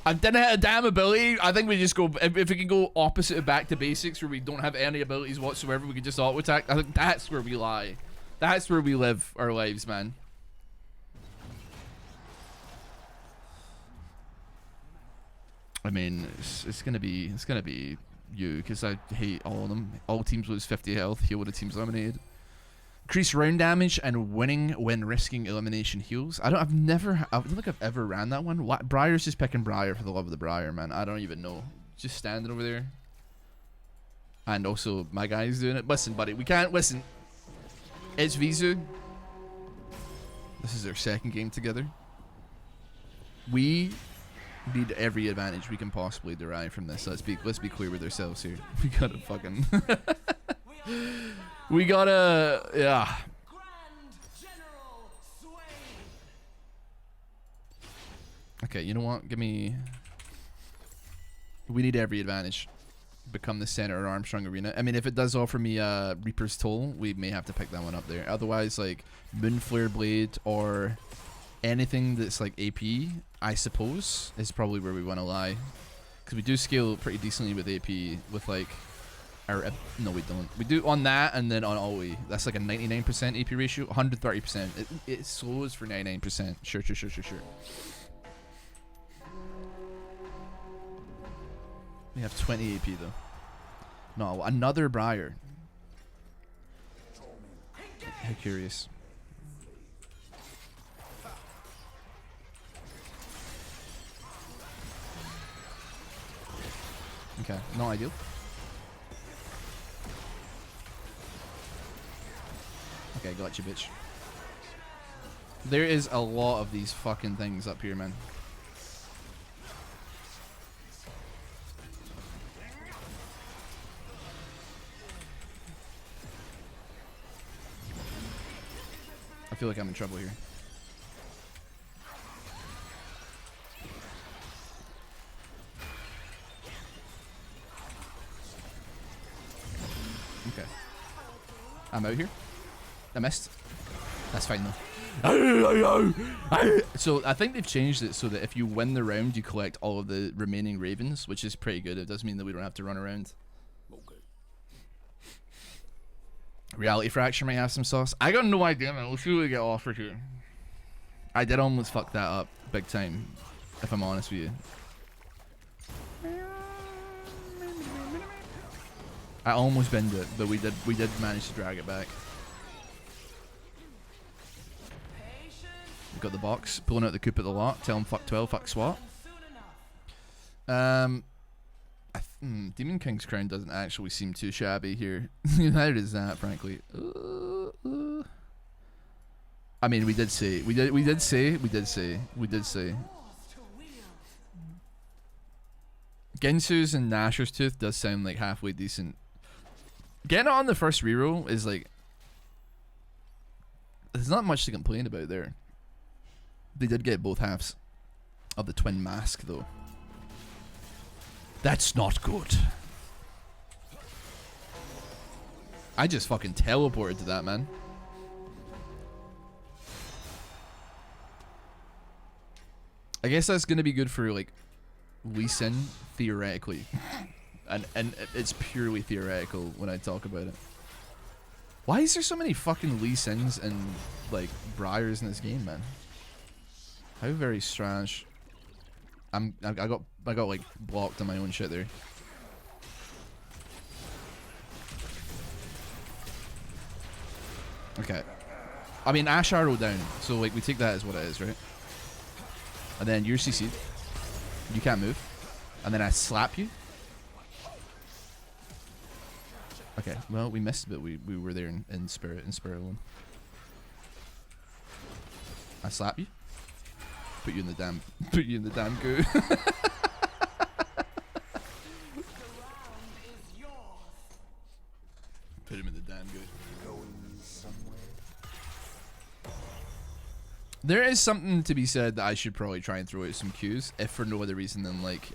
I didn't hit a damn ability. I think we just go, if we can go opposite of back to basics where we don't have any abilities whatsoever, we can just auto attack. I think that's where we lie. That's where we live our lives, man. I mean, it's gonna be you, because I hate all of them. All teams lose 50 health, heal when the team's eliminated. Increase round damage and winning when risking elimination heals. I don't think I've ever ran that one. Briar's just picking Briar for the love of the Briar, man. I don't even know. Just standing over there. And also, my guy's doing it. Listen, buddy, we can't listen. It's Vizu. This is our 2nd game together. We need every advantage we can possibly derive from this. Let's be clear with ourselves here. We gotta fucking... We gotta... Yeah. Okay, you know what? Give me... We need every advantage. Become the center of Armstrong Arena. I mean, if it does offer me Reaper's Toll, we may have to pick that one up there. Otherwise, like, Moonflare Blade or anything that's like AP, I suppose, is probably where we want to lie. Because we do scale pretty decently with AP, with like... no, we don't. We do on that and then on AoE. That's like a 99% AP ratio, 130%. It slows for 99%. Sure. We have 20 AP though. No, another Briar. How curious. Okay, not ideal. Okay, got you, bitch. There is a lot of these fucking things up here, man. I feel like I'm in trouble here. Okay. I'm out here. I missed. That's fine though. So I think they've changed it so that if you win the round, you collect all of the remaining ravens, which is pretty good. It does mean that we don't have to run around. Okay. Reality Fracture might have some sauce. I got no idea, man. We'll see what we get offered here. I did almost fuck that up big time, if I'm honest with you. I almost binned it, but we did manage to drag it back. We got the box, pulling out the coop at the lot, tell him fuck 12, fuck SWAT. Demon King's crown doesn't actually seem too shabby here. Neither does that, frankly. I mean, we did say. Gensu's and Nasher's Tooth does sound like halfway decent. Getting it on the first reroll is like, there's not much to complain about there. They did get both halves of the twin mask though. That's not good. I just fucking teleported to that, man. I guess that's gonna be good for like Lee Sin theoretically. And it's purely theoretical when I talk about it. Why is there so many fucking Lee Sins and like Briars in this game, man? How very strange. I got like blocked on my own shit there. Okay. I mean, Ash Arrow down, so like we take that as what it is, right? And then you're CC'd. You can't move. And then I slap you. Okay, well we missed, but we were there in spirit alone. I slap you. Put you in the damn goo. Put him in the damn goo. There is something to be said that I should probably try and throw out some cues, if for no other reason than like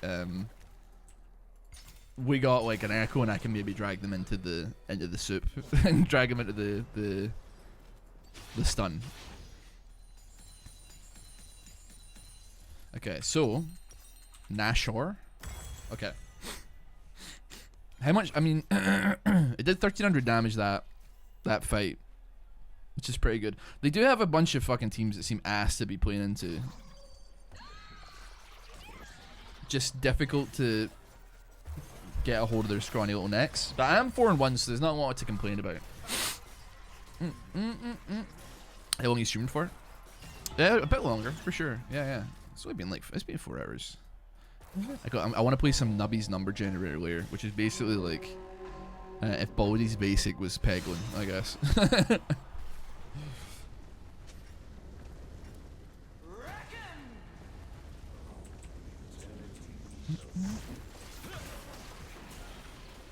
we got like an echo and I can maybe drag them into the soup and drag them into the stun. Okay, so Nashor. Okay. How much? I mean, it did 1,300 damage that fight, which is pretty good. They do have a bunch of fucking teams that seem ass to be playing into. Just difficult to get a hold of their scrawny little necks. But I am 4-1, so there's not a lot to complain about. How long you streamed for? Yeah, a bit longer for sure. Yeah. It's only been like 4 hours. I want to play some Nubby's number generator later, which is basically like if Baldy's basic was Peglin, I guess.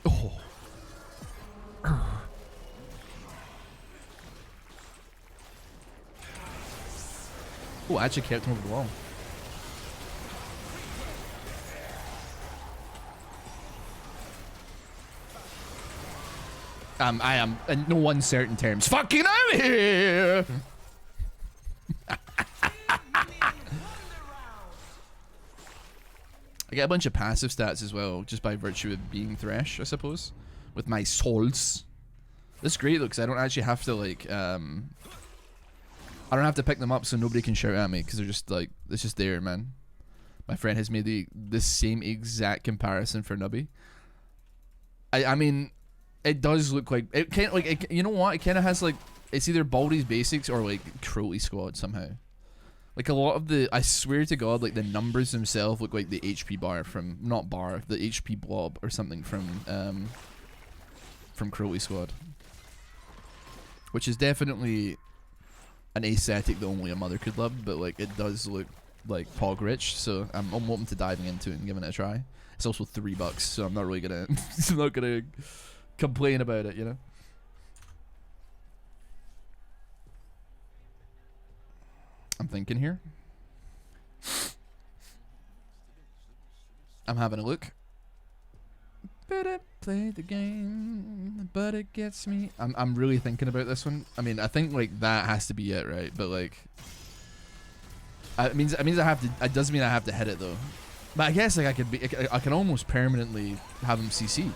Oh. Oh, I actually kept him over the wall. I am, in no uncertain terms, fucking out of here! I get a bunch of passive stats as well, just by virtue of being Thresh, I suppose, with my souls. This is great though, because I don't actually have to like, I don't have to pick them up so nobody can shout at me, because they're just like, it's just there, man. My friend has made the same exact comparison for Nubby. I mean, it does look like it can't like you know what? It kind of has like it's either Baldy's basics or like Crowley squad somehow. Like a lot of the, I swear to God, like the numbers themselves look like the HP bar from, not bar, the HP blob or something from Cruelty Squad. Which is definitely an aesthetic that only a mother could love, but like it does look like pog rich, so I'm open to diving into it and giving it a try. It's also $3, so I'm not really gonna, I'm not gonna complain about it, you know? I'm thinking here. I'm having a look. Better play the game, but it gets me. I'm really thinking about this one. I mean, I think like that has to be it, right? But like, it means I have to. It does mean I have to hit it though. But I guess like I can almost permanently have him CC'd.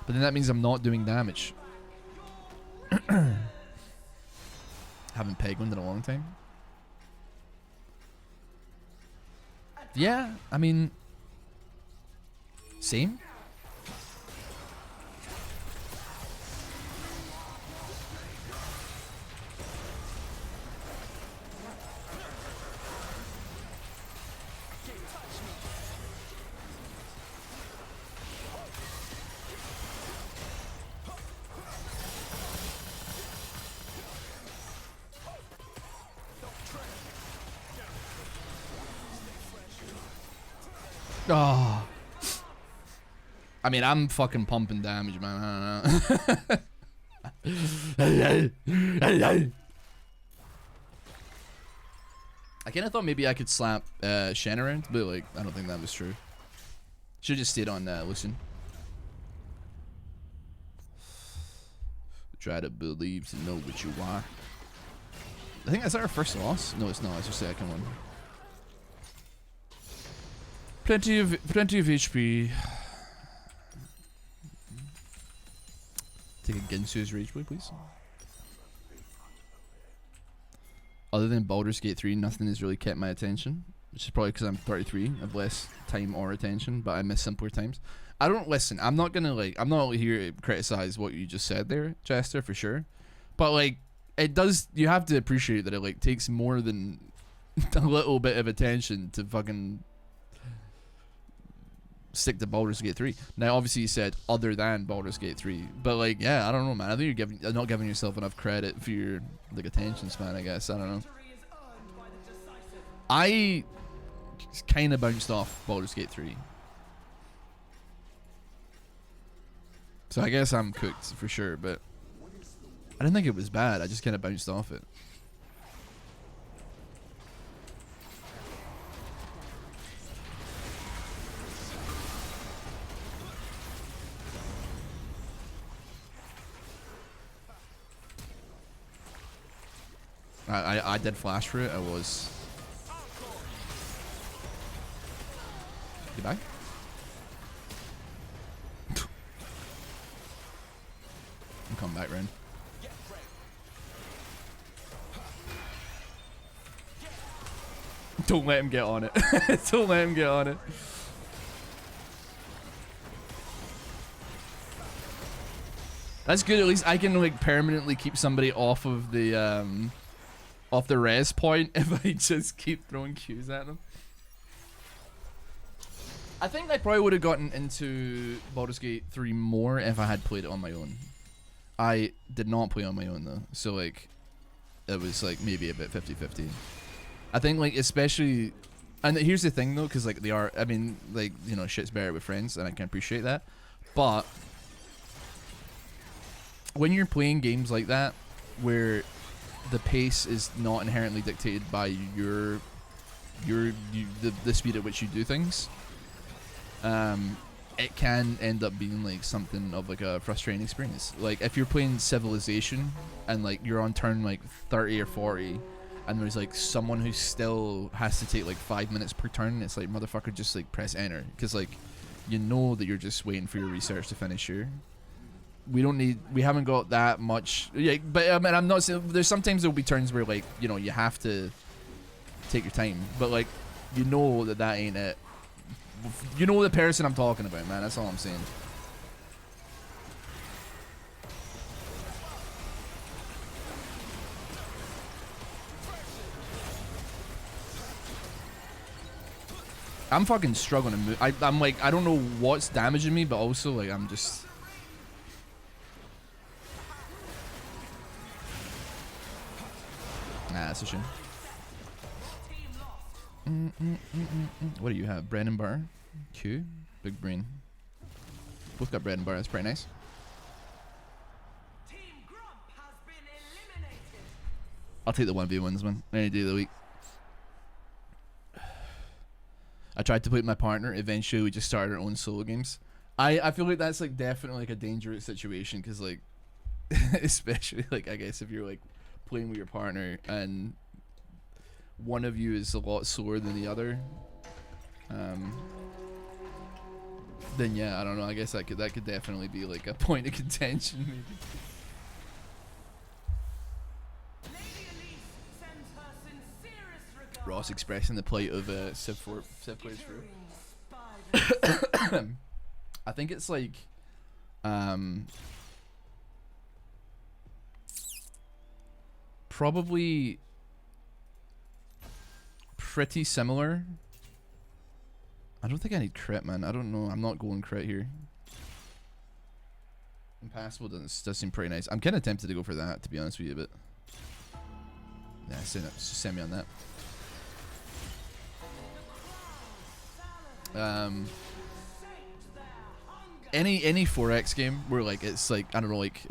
But then that means I'm not doing damage. Haven't Pegwined in a long time. Yeah, I mean, same. Oh. I mean, I'm fucking pumping damage, man. I don't know. I kind of thought maybe I could slap Shen around, but like, I don't think that was true. Should've just stayed on Listen. Try to believe to know what you are. I think that's our first loss. No, it's not. It's our second one. Plenty of HP. Take a Ginsu's Rage Blade, please. Other than Baldur's Gate 3, nothing has really kept my attention. Which is probably because I'm 33, I have less time or attention, but I miss simpler times. I don't listen. I'm not gonna like. I'm not here to criticize what you just said there, Chester, for sure. But like, it does. You have to appreciate that it like takes more than a little bit of attention to fucking stick to Baldur's Gate 3. Now, obviously, you said other than Baldur's Gate 3, but like, yeah, I don't know, man. I think you're not giving yourself enough credit for your like attention span. I guess I don't know. I kind of bounced off Baldur's Gate 3, so I guess I'm cooked for sure. But I didn't think it was bad. I just kind of bounced off it. I did flash for it. I was. Goodbye. I'll come back round. Don't let him get on it. Don't let him get on it. That's good. At least I can like permanently keep somebody off of the res point if I just keep throwing Qs at them. I think I probably would have gotten into Baldur's Gate 3 more if I had played it on my own. I did not play on my own though, so like it was like maybe a bit 50-50. I think like especially, and here's the thing though, because like they are, I mean like, you know, shit's better with friends and I can appreciate that, but when you're playing games like that where the pace is not inherently dictated by the speed at which you do things, it can end up being like something of like a frustrating experience. Like if you're playing Civilization and like you're on turn like 30 or 40 and there's like someone who still has to take like 5 minutes per turn, it's like, motherfucker, just like press enter, because like you know that you're just waiting for your research to finish here. We haven't got that much, yeah, but I mean, I'm not saying, there's sometimes there'll be turns where like, you know, you have to take your time, but like, you know that ain't it. You know the person I'm talking about, man. That's all I'm saying. I'm fucking struggling to move. I'm like, I don't know what's damaging me, but also like I'm just. Nah, that's a shame. What do you have? Bread and bar? Q? Big brain. Both got bread and bar. That's pretty nice. I'll take the 1v1s, man. Any day of the week. I tried to play with my partner. Eventually, we just started our own solo games. I feel like that's like definitely like a dangerous situation because like, especially like I guess if you're like playing with your partner and one of you is a lot slower than the other, then yeah, I don't know. I guess that could definitely be like a point of contention. Maybe. Ross expressing the plight of Civ players through. I think it's like probably pretty similar. I don't think I need crit, man. I don't know. I'm not going crit here. Impassable does seem pretty nice. I'm kind of tempted to go for that, to be honest with you, but yeah, send me on that. Any 4X game where like it's like I don't know, like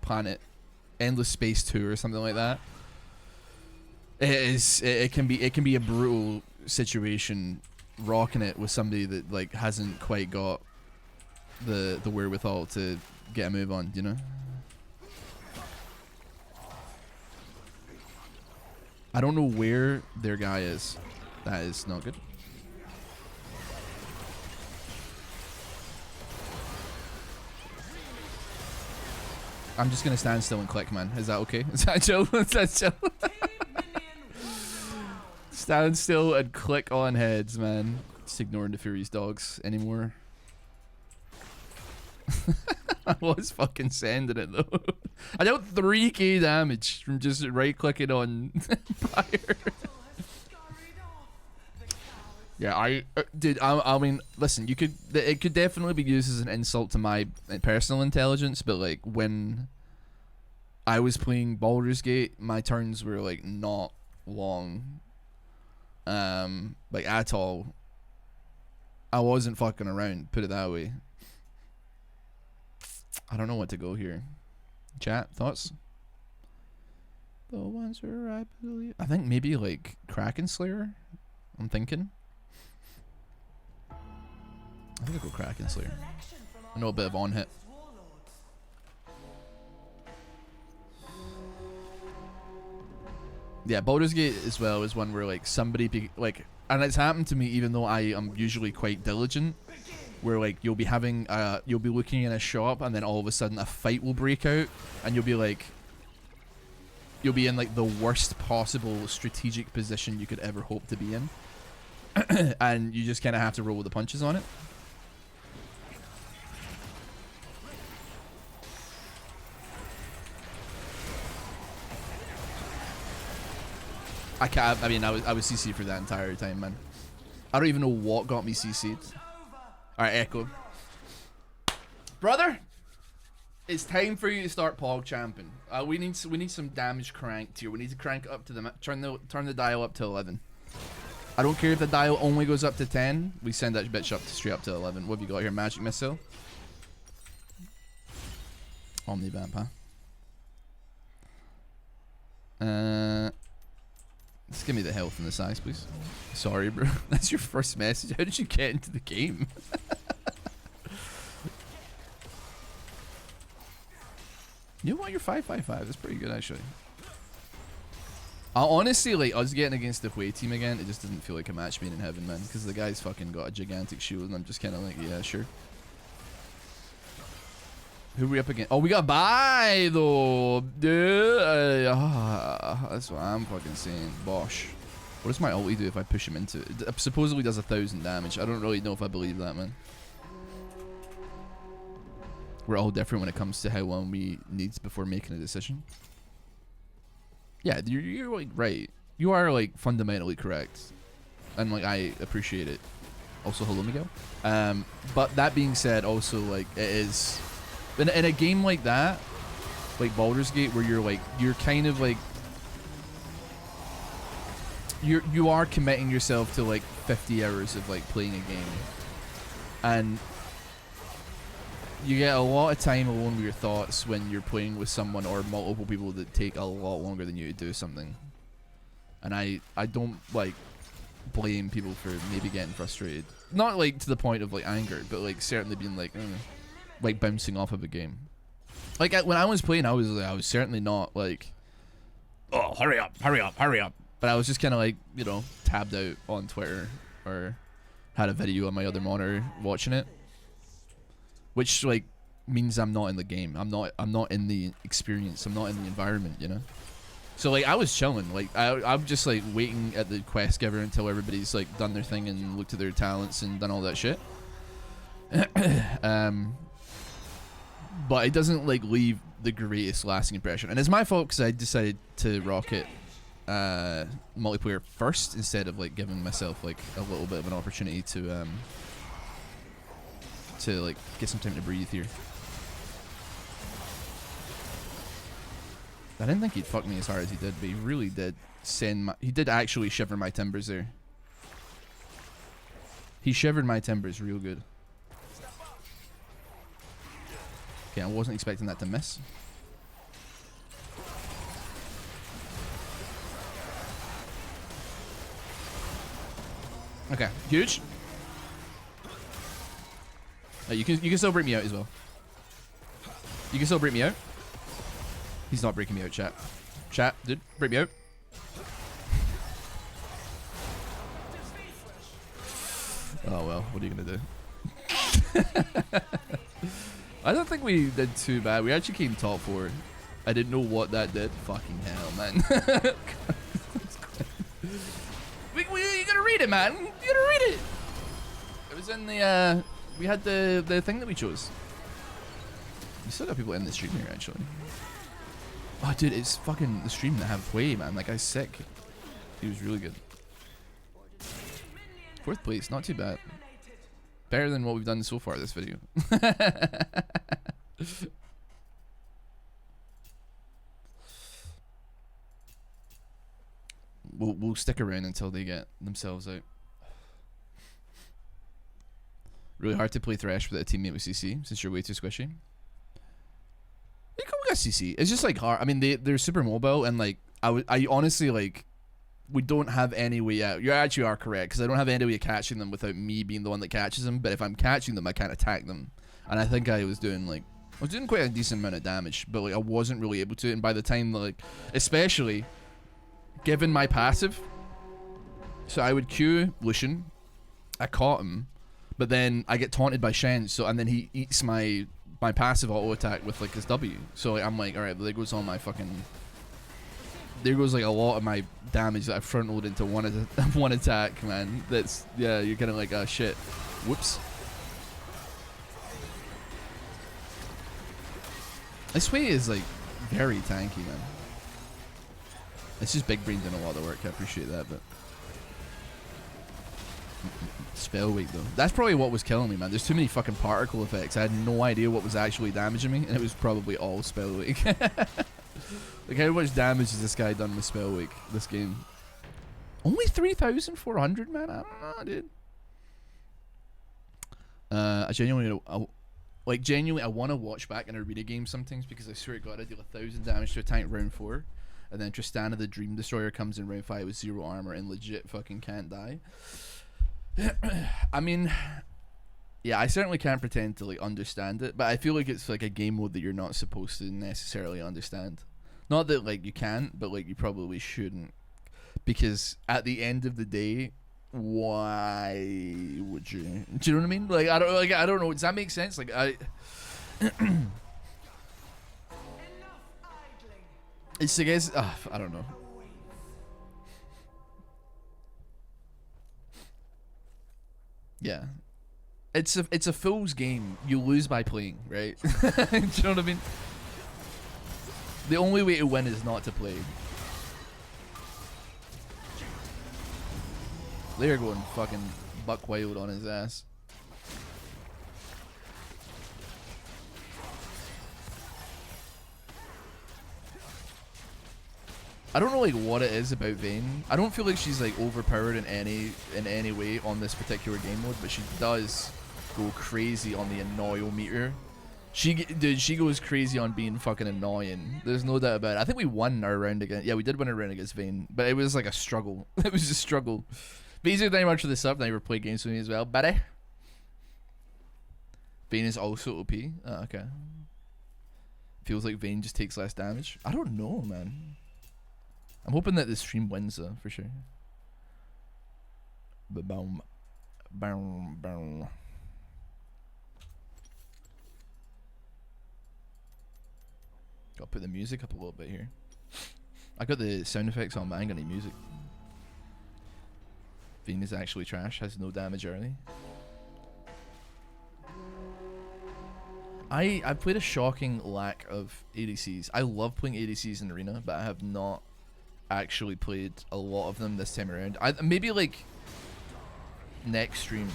Planet Endless Space 2 or something like that. It can be a brutal situation rocking it with somebody that like hasn't quite got the wherewithal to get a move on, you know? I don't know where their guy is. That is not good. I'm just gonna stand still and click, man. Is that okay? Is that chill? Is that chill? Stand still and click on heads, man. Just ignoring the Fury's dogs anymore. I was fucking sending it though. I dealt 3k damage from just right clicking on fire. Yeah, dude, I mean, listen, it could definitely be used as an insult to my personal intelligence, but like when I was playing Baldur's Gate, my turns were like not long, like at all. I wasn't fucking around, put it that way. I don't know what to go here. Chat, thoughts? The ones where I believe. I think maybe like Kraken Slayer. I'm thinking. I think I'll go Kraken Slayer. I know a bit of on hit. Yeah, Baldur's Gate as well is one where like somebody like, and it's happened to me even though I am usually quite diligent, where like you'll be looking in a shop and then all of a sudden a fight will break out and you'll be in like the worst possible strategic position you could ever hope to be in. And you just kind of have to roll with the punches on it. I mean, I was CC'd for that entire time, man. I don't even know what got me CC'd. Alright, Echo. Brother, it's time for you to start pog champing. We need some damage cranked here. We need to crank it up to the turn the dial up to 11. I don't care if the dial only goes up to 10. We send that bitch up straight up to 11. What have you got here? Magic missile. Omnivamp, huh? Just give me the health and the size, please. Sorry, bro. That's your first message. How did you get into the game? You know what? You're 555. That's pretty good, actually. Honestly, like, us getting against the Hui team again, it just doesn't feel like a match made in heaven, man. Because the guy's fucking got a gigantic shield, and I'm just kind of like, yeah, sure. Who are we up against? Oh, we got Bai, though. That's what I'm fucking saying. Bosh. What does my ulti do if I push him into it? It supposedly does 1,000 damage. I don't really know if I believe that, man. We're all different when it comes to how long we need before making a decision. Yeah, you're like right. You are like fundamentally correct. and like I appreciate it. Also, hello, Miguel. But that being said, also like it is in a game like that, like Baldur's Gate, where you're kind of like you are committing yourself to like 50 hours of like playing a game, and you get a lot of time alone with your thoughts when you're playing with someone or multiple people that take a lot longer than you to do something. And I don't like blame people for maybe getting frustrated. Not like to the point of like anger, but like certainly being like bouncing off of a game. Like when I was playing, I was certainly not like, oh, hurry up, hurry up, hurry up. But I was just kind of like, you know, tabbed out on Twitter or had a video on my other monitor watching it. Which like means I'm not in the game. I'm not in the experience. I'm not in the environment, you know. So like I was chilling. Like I'm just like waiting at the quest giver until everybody's like done their thing and looked at their talents and done all that shit. But it doesn't like leave the greatest lasting impression. And it's my fault because I decided to rocket multiplayer first instead of like giving myself like a little bit of an opportunity to like get some time to breathe here. I didn't think he'd fuck me as hard as he did, but he really did he did actually shiver my timbers there. He shivered my timbers real good. Okay, I wasn't expecting that to miss. Okay, huge. You can still break me out as well. You can still break me out. He's not breaking me out, chat. Chat, dude, break me out. Oh well, what are you gonna do? I don't think we did too bad. We actually came top 4. I didn't know what that did. Fucking hell, man. You gotta read it, man. You gotta read it. It was in the we had the thing that we chose. We still got people in the stream here actually. Oh dude, it's fucking the stream that have way, man. That guy's sick. He was really good. 4th place, not too bad. Better than what we've done so far this video. We'll stick around until they get themselves out. Really hard to play Thresh with a teammate with CC since you're way too squishy. We got CC. It's just like hard. I mean, they're super mobile, and like I honestly like we don't have any way out. You actually are correct because I don't have any way of catching them without me being the one that catches them. But if I'm catching them, I can't attack them, and I think I was doing quite a decent amount of damage, but like I wasn't really able to. And by the time like, especially given my passive, so I would Q Lucian, I caught him, but then I get taunted by Shen, and then he eats my passive auto attack with like his W. So like, I'm like, all right, well, there goes all my fucking. There goes like a lot of my damage that I front load into one attack, man. That's yeah, you're kind of like, oh shit, whoops. This way is like very tanky, man. It's just big brain doing a lot of work. I appreciate that, but spell weight though. That's probably what was killing me, man. There's too many fucking particle effects. I had no idea what was actually damaging me, and it was probably all spell weight. Like how much damage has this guy done with spell weight this game? Only 3,400, man. I don't know, dude. I genuinely, I want to watch back an arena game sometimes because I swear to God I deal 1,000 damage to a tank round 4. And then Tristana the Dream Destroyer comes in round 5 with 0 armor and legit fucking can't die. I mean, yeah, I certainly can't pretend to like understand it, but I feel like it's like a game mode that you're not supposed to necessarily understand. Not that like you can't, but like you probably shouldn't, because at the end of the day, why would you? Do you know what I mean? Like I don't know. Does that make sense? Like it's I guess I don't know. Yeah, it's a fool's game. You lose by playing, right? Do you know what I mean? The only way to win is not to play. They're going fucking buck wild on his ass. I don't know like what it is about Vayne. I don't feel like she's like overpowered in any way on this particular game mode, but she does go crazy on the annoyo meter. Dude, she goes crazy on being fucking annoying. There's no doubt about it. I think we won our round against. Yeah, we did win a round against Vayne, but it was like a struggle. It was a struggle. But thank you very much for the sub. Now you play games with me as well, buddy. Vayne is also OP. Oh, okay. Feels like Vayne just takes less damage. I don't know, man. I'm hoping that the stream wins though, for sure. Ba-boom. Boom, boom. Gotta put the music up a little bit here. I got the sound effects on, but I ain't got any music. Vayne is actually trash, has no damage early. I played a shocking lack of ADCs. I love playing ADCs in Arena, but I have not actually played a lot of them this time around. Maybe like next stream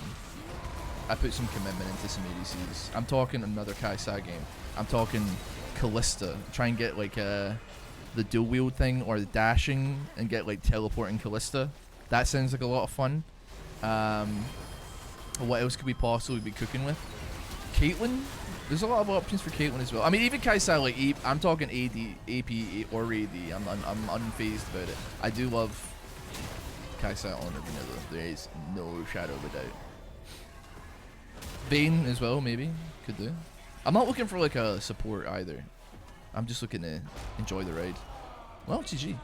I put some commitment into some ADCs. I'm talking another Kaisa game. I'm talking Callista. Try and get like the dual wield thing or the dashing and get like teleporting Callista. That sounds like a lot of fun. What else could we possibly be cooking with? Caitlyn? There's a lot of options for Caitlyn as well. I mean, even Kaisa, like I'm talking AD, AP, or AD. I'm unfazed about it. I do love Kaisa on Arena though. There is no shadow of a doubt. Vayne as well, maybe could do. I'm not looking for like a support either. I'm just looking to enjoy the ride. Well, GG.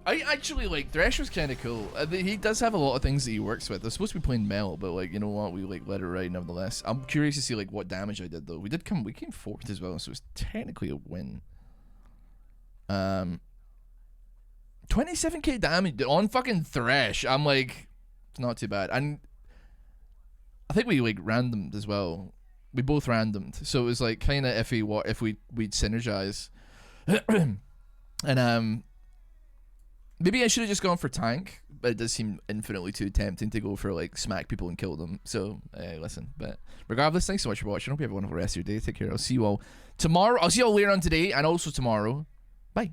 I actually like Thresh was kind of cool. He does have a lot of things that he works with. They're supposed to be playing Mel, but like you know what, we like let it ride nevertheless. I'm curious to see like what damage I did though. We came fourth as well, so it's technically a win. 27k damage on fucking Thresh. I'm like, it's not too bad. And I think we like randomed as well. We both randomed, so it was like kind of iffy. What if we'd synergize? And maybe I should have just gone for tank, but it does seem infinitely too tempting to go for like smack people and kill them. So listen, but regardless, thanks so much for watching. I hope you have a wonderful rest of your day. Take care. I'll see you all tomorrow. I'll see you all later on today and also tomorrow. Bye.